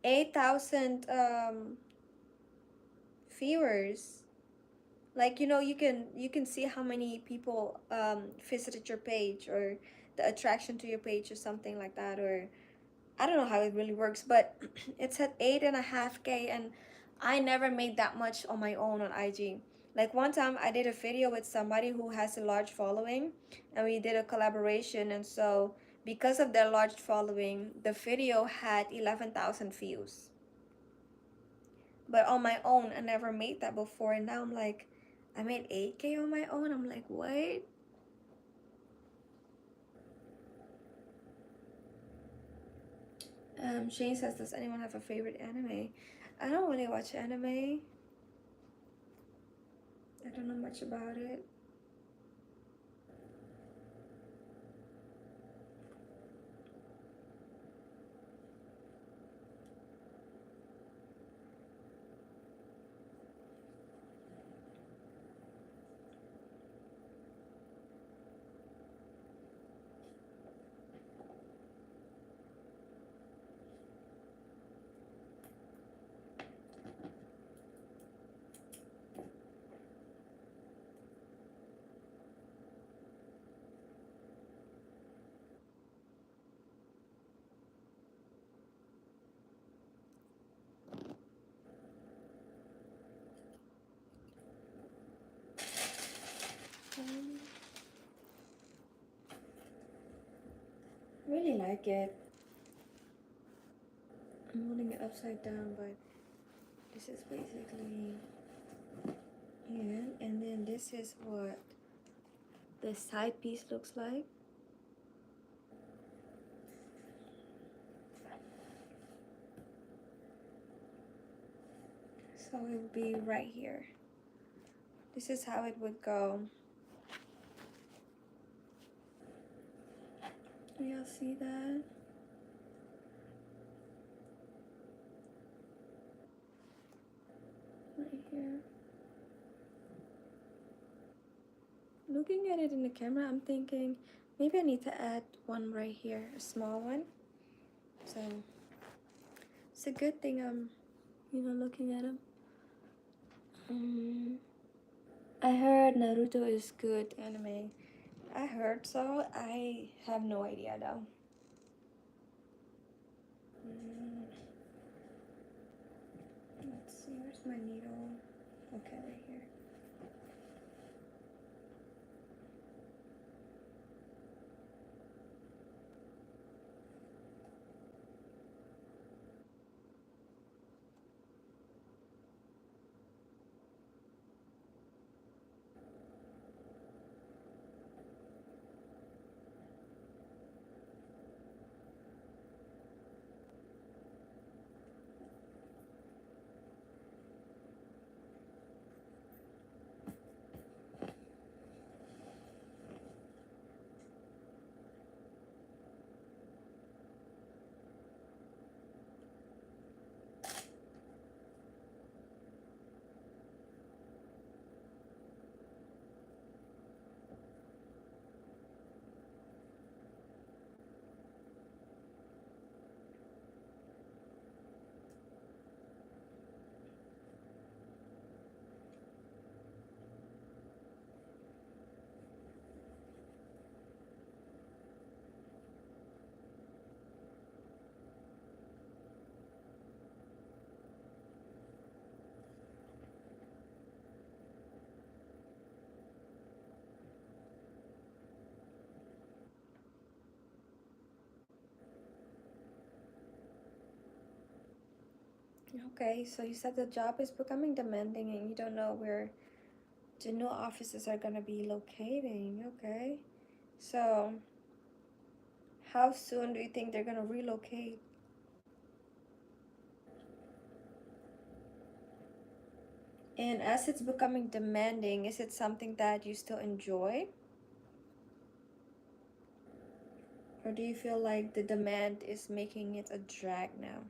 8,000 viewers. Like you can see how many people visited your page, or the attraction to your page or something like that, or I don't know how it really works, but it's at 8.5K, and I never made that much on my own on IG. Like one time I did a video with somebody who has a large following, and we did a collaboration, and so because of their large following, the video had 11,000 views. But on my own, I never made that before, and now I'm like, I made 8K on my own. I'm like, what? Shane says, does anyone have a favorite anime? I don't really watch anime. I don't know much about it. Um, really like it. I'm holding it upside down, but this is basically it. And then this is what the side piece looks like. So it would be right here. This is how it would go. Do y'all see that? Right here. looking at it in the camera, I'm thinking maybe I need to add one right here, a small one. So it's a good thing I'm, looking at them. I heard Naruto is good anime. I heard so. I have no idea though. Let's see, where's my needle? Okay, right here. Okay, so you said the job is becoming demanding and you don't know where the new offices are gonna be locating. Okay, so how soon do you think they're gonna relocate? And as it's becoming demanding, is it something that you still enjoy? Or do you feel like the demand is making it a drag now?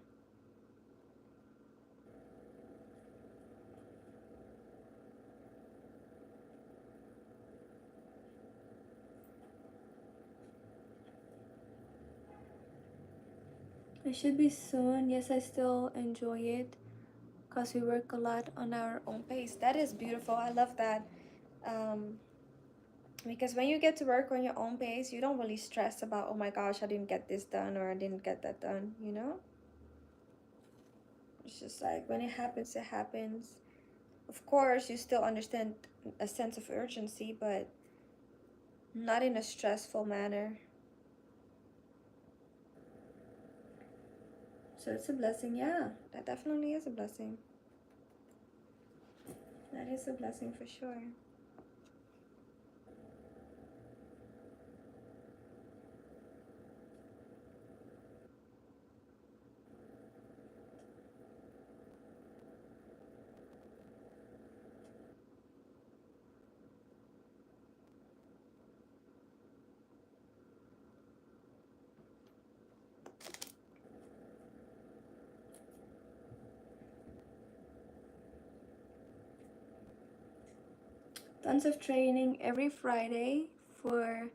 It should be soon. Yes, I still enjoy it because we work a lot on our own pace. That is beautiful. I love that. Um, because when you get to work on your own pace, you don't really stress about, oh my gosh, I didn't get this done or I didn't get that done, you know? It's just like when it happens, it happens. Of course, you still understand a sense of urgency, but not in a stressful manner. So it's a blessing, yeah. That definitely is a blessing. That is a blessing for sure. Tons of training every Friday for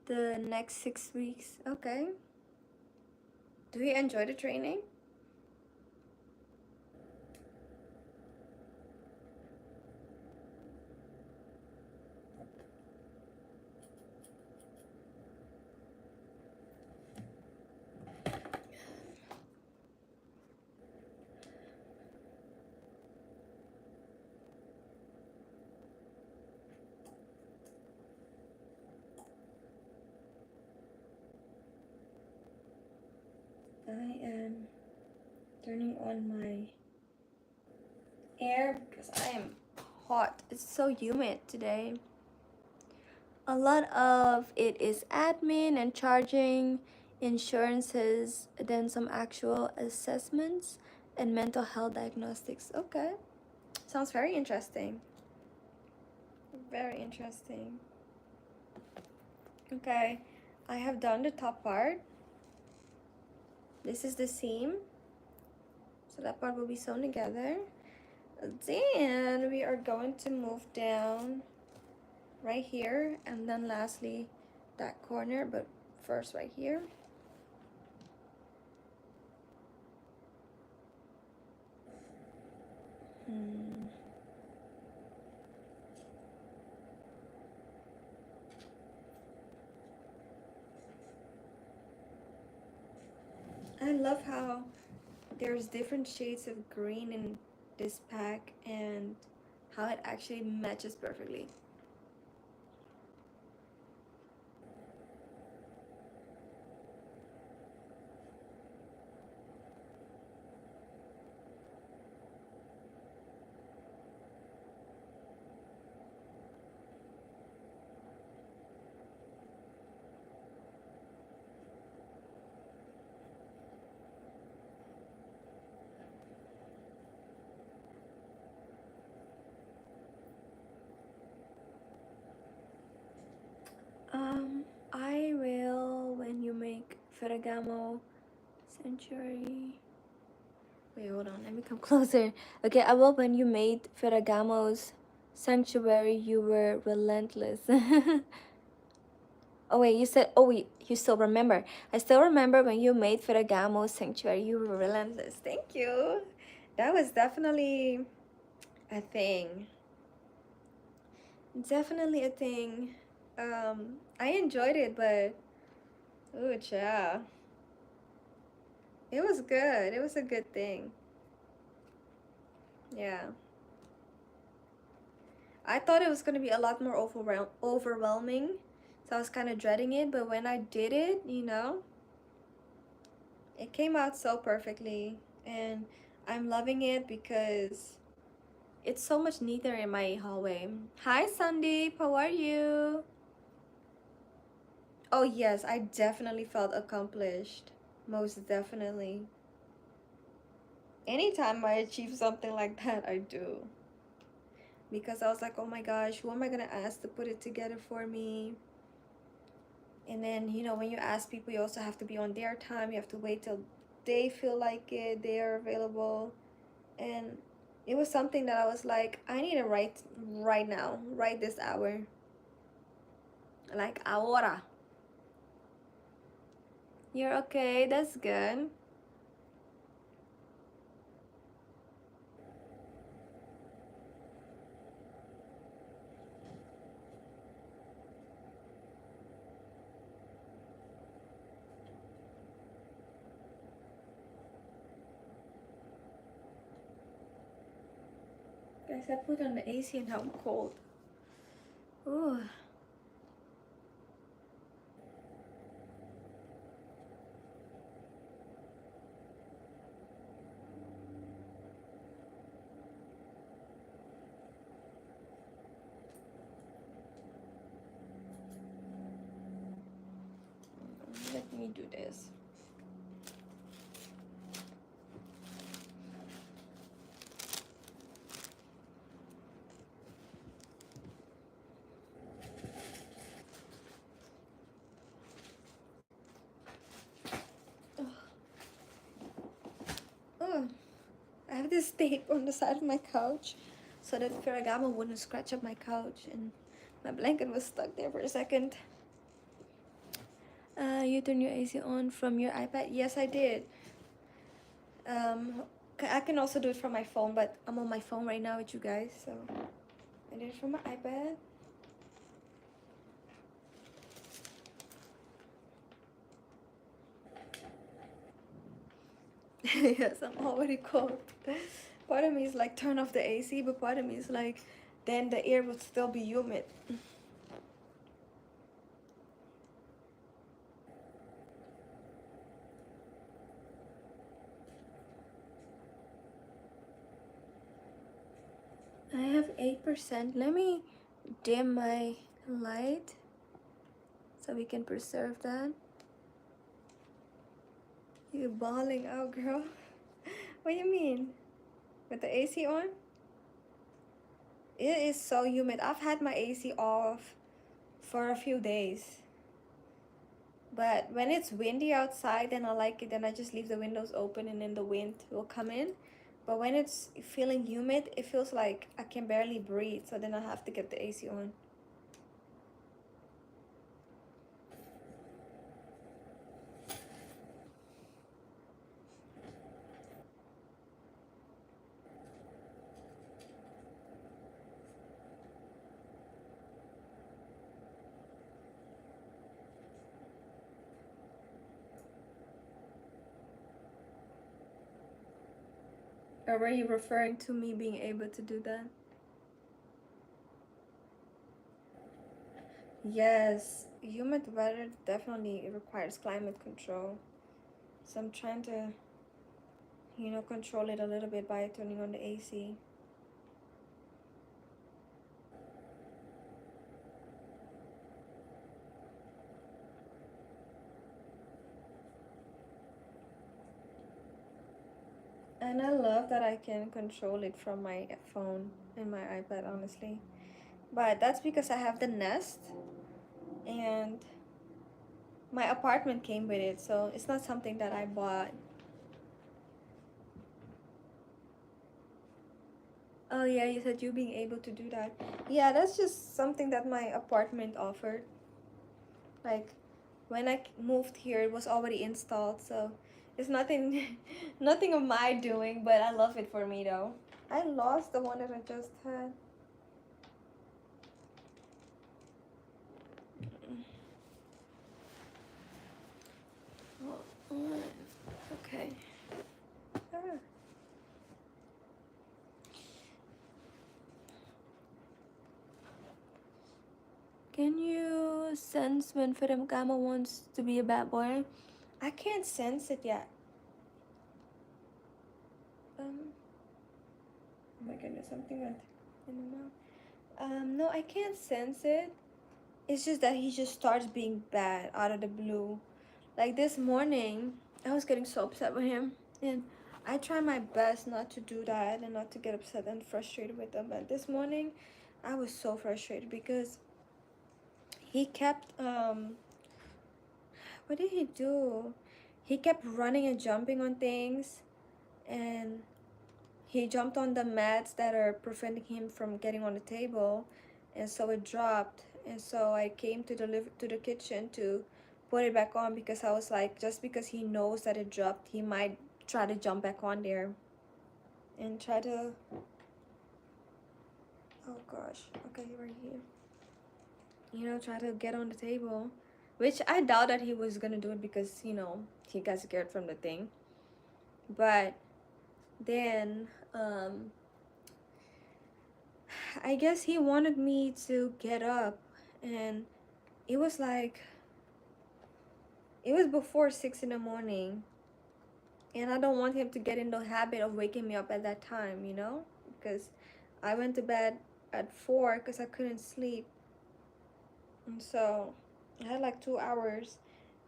the next 6 weeks. Okay. Do you enjoy the training? I am turning on my air because I am hot. It's so humid today. A lot of it is admin and charging, insurances, then some actual assessments and mental health diagnostics. Okay. Sounds very interesting. Very interesting. Okay. I have done the top part. This is the seam. So that part will be sewn together. Then we are going to move down right here, and then lastly that corner, but first right here. I love how there's different shades of green in this pack and how it actually matches perfectly. I will when you make Ferragamo Sanctuary. Wait, hold on, let me come closer. Okay, I will when you made Ferragamo's Sanctuary, you were relentless. Oh wait, you said, oh wait, you still remember. I still remember when you made Ferragamo's Sanctuary, you were relentless. Thank you. That was definitely a thing. Definitely a thing. I enjoyed it, but ooh, yeah. It was good. It was a good thing. Yeah. I thought it was gonna be a lot more overwhelming, so I was kind of dreading it. But when I did it, it came out so perfectly, and I'm loving it because it's so much neater in my hallway. Hi, Sandeep. How are you? Oh yes, I definitely felt accomplished. Most definitely. Anytime I achieve something like that, I do. Because I was like, oh my gosh, who am I gonna ask to put it together for me? And then, when you ask people, you also have to be on their time. You have to wait till they feel like it, they are available. And it was something that I was like, I need to write right now, right this hour. Like, ahora. You're okay, that's good. Guys, I put on the AC and now I'm cold. Ooh. Let me do this. Oh, I have this tape on the side of my couch so that Ferragamo wouldn't scratch up my couch, and my blanket was stuck there for a second. You turn your AC on from your iPad? Yes, I did. I can also do it from my phone, but I'm on my phone right now with you guys, so I did it from my iPad. Yes, I'm already cold. Part of me is like, turn off the AC, but part of me is like, then the air would still be humid. I have 8%. Let me dim my light so we can preserve that. You bawling out, girl. What do you mean? With the AC on? It is so humid. I've had my AC off for a few days. But when it's windy outside, then I like it. Then I just leave the windows open and then the wind will come in. But when it's feeling humid, it feels like I can barely breathe. So then I have to get the AC on. Or were you referring to me being able to do that? Yes, humid weather definitely requires climate control. So I'm trying to, control it a little bit by turning on the AC. And I love that I can control it from my phone and my iPad, honestly. But that's because I have the Nest, and my apartment came with it, so it's not something that I bought. Oh yeah, you said you being able to do that. Yeah, that's just something that my apartment offered. Like when I moved here, it was already installed, so it's nothing, nothing of my doing. But I love it for me though. I lost the one that I just had. Oh, okay. Ah. Can you sense when Gama wants to be a bad boy? I can't sense it yet. Oh my goodness, something went in the mouth. No, I can't sense it. It's just that he just starts being bad out of the blue. Like this morning, I was getting so upset with him, and I try my best not to do that and not to get upset and frustrated with him. But this morning, I was so frustrated because he kept what did he do? He kept running and jumping on things, and he jumped on the mats that are preventing him from getting on the table, and so it dropped. And so I came to the kitchen to put it back on because I was like, just because he knows that it dropped, he might try to jump back on there and try to. Oh gosh, okay, right here. Try to get on the table, which I doubt that he was gonna do it because he got scared from the thing. But then I guess he wanted me to get up, and it was like it was before 6 in the morning, and I don't want him to get in the habit of waking me up at that time, because I went to bed at 4 because I couldn't sleep, and so I had like 2 hours,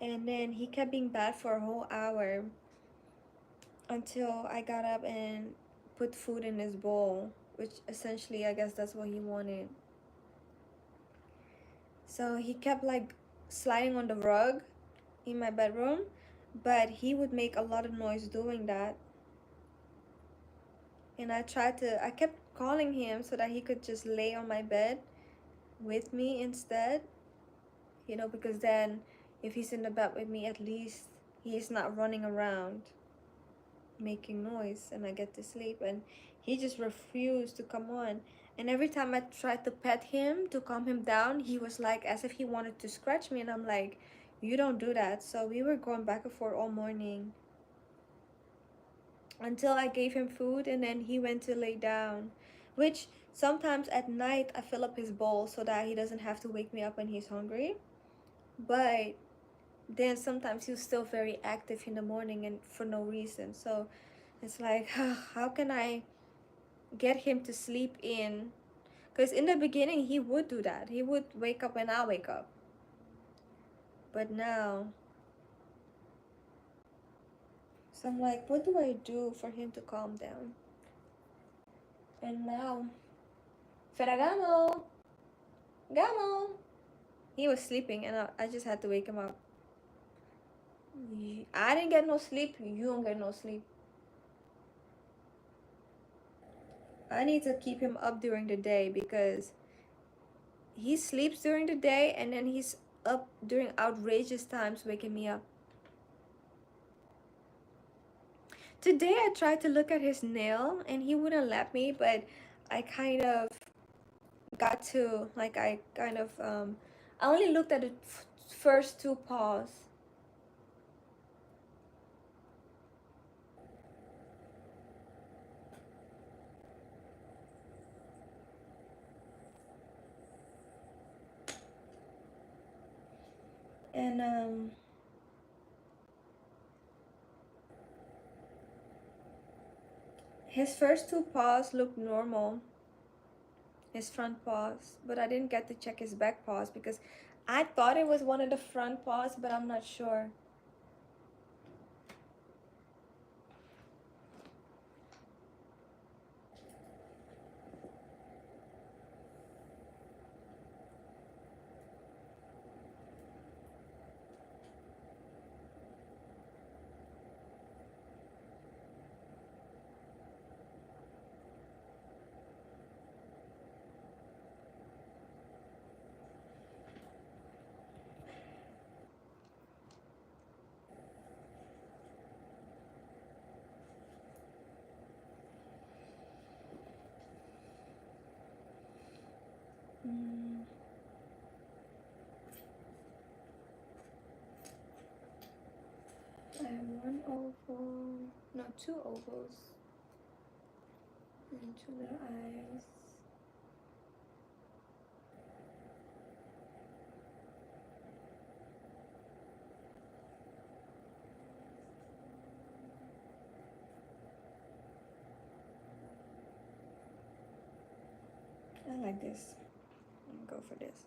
and then he kept being bad for a whole hour until I got up and put food in his bowl, which essentially I guess that's what he wanted. So he kept like sliding on the rug in my bedroom, but he would make a lot of noise doing that. And I kept calling him so that he could just lay on my bed with me instead, because then if he's in the bed with me, at least he's not running around making noise and I get to sleep. And he just refused to come on. And every time I tried to pet him to calm him down, he was like as if he wanted to scratch me, and I'm like, you don't do that. So we were going back and forth all morning until I gave him food, and then he went to lay down, which sometimes at night I fill up his bowl so that he doesn't have to wake me up when he's hungry. But then sometimes he's still very active in the morning and for no reason. So it's like, how can I get him to sleep in? Because in the beginning he would do that. He would wake up when I wake up. But now, so I'm like, what do I do for him to calm down? And now, Ferragamo, Gamo. He was sleeping, and I just had to wake him up. I didn't get no sleep. You don't get no sleep. I need to keep him up during the day because he sleeps during the day and then he's up during outrageous times waking me up. Today I tried to look at his nail and he wouldn't let me, but I kind of got to, like, I only looked at the first two paws. And his first two paws looked normal, his front paws, but I didn't get to check his back paws because I thought it was one of the front paws, but I'm not sure. I have one oval, no, two ovals, and two little eyes. I like this. I'm gonna go for this.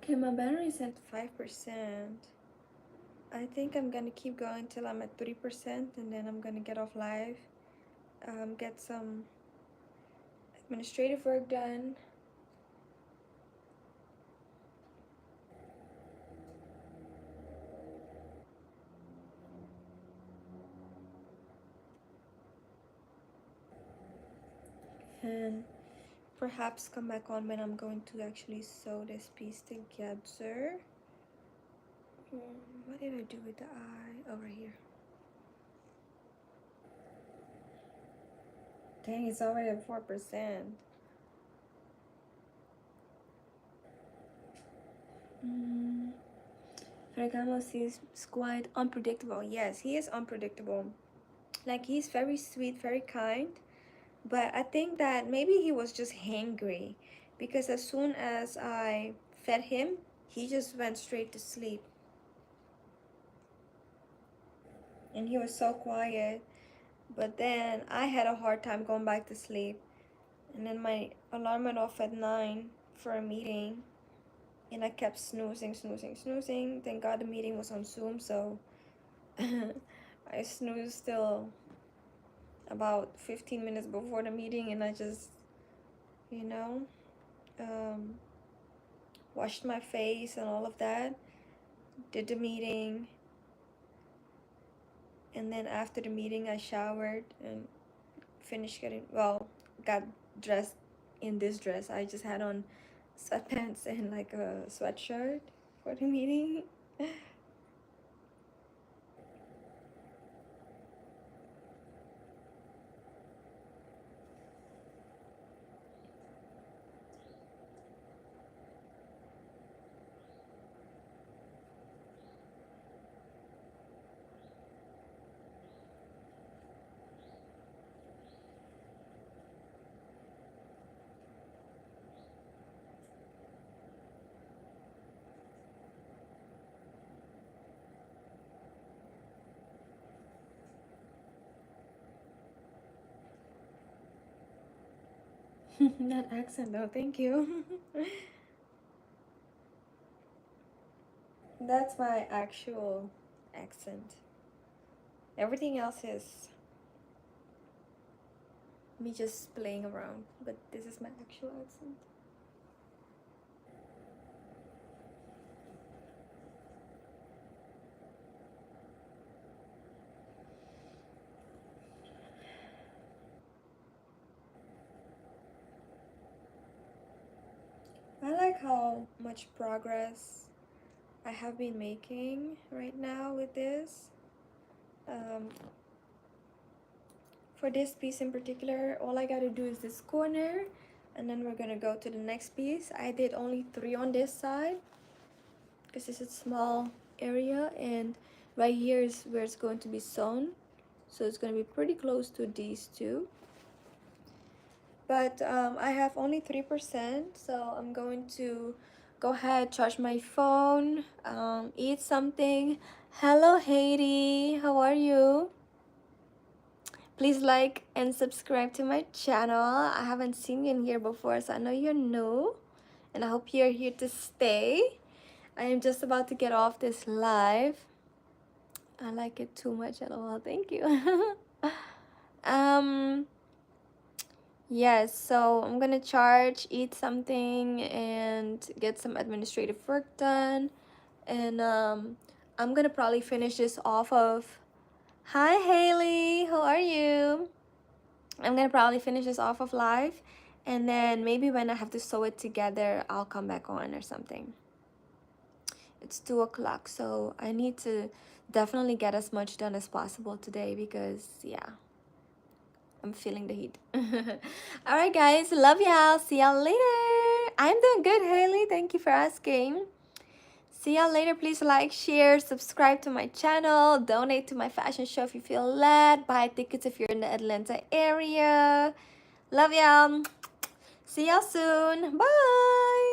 Okay, my battery is at 5%. I think I'm gonna keep going till I'm at 3%, and then I'm gonna get off live, get some administrative work done. And perhaps come back on when I'm going to actually sew this piece together. What did I do with the eye? Over here. Dang, it's already at 4%. Ferragamos is quite unpredictable. Yes, he is unpredictable. Like, he's very sweet, very kind. But I think that maybe he was just hangry, because as soon as I fed him, he just went straight to sleep. And he was so quiet. But then I had a hard time going back to sleep. And then my alarm went off at 9 for a meeting. And I kept snoozing. Thank God the meeting was on Zoom, so I snoozed till about 15 minutes before the meeting, and I just, you know, washed my face and all of that, did the meeting, and then after the meeting I showered and finished got dressed in this dress. I just had on sweatpants and like a sweatshirt for the meeting. That accent though, thank you. That's my actual accent. Everything else is me just playing around, but this is my actual accent. I like how much progress I have been making right now with this. For this piece in particular, all I gotta do is this corner, and then we're gonna go to the next piece. I did only 3 on this side because it's a small area, and right here is where it's going to be sewn, so it's going to be pretty close to these two. but I have only 3%, so I'm going to go ahead, charge my phone, eat something. Hello Haiti, how are you? Please like and subscribe to my channel. I haven't seen you in here before, so I know you're new, and I hope you're here to stay. I am just about to get off this live. I like it too much at all. Thank you. um yes, so I'm gonna charge, eat something, and get some administrative work done. And I'm gonna probably finish this off of, hi Haley, how are you? I'm gonna probably finish this off of live, and then maybe when I have to sew it together, I'll come back on or something. It's 2 o'clock, so I need to definitely get as much done as possible today because, yeah, I'm feeling the heat. All right, guys, love y'all. See y'all later. I'm doing good, Haley. Thank you for asking. See y'all later. Please like, share, subscribe to my channel, donate to my fashion show if you feel led, buy tickets if you're in the Atlanta area. Love y'all. See y'all soon. Bye.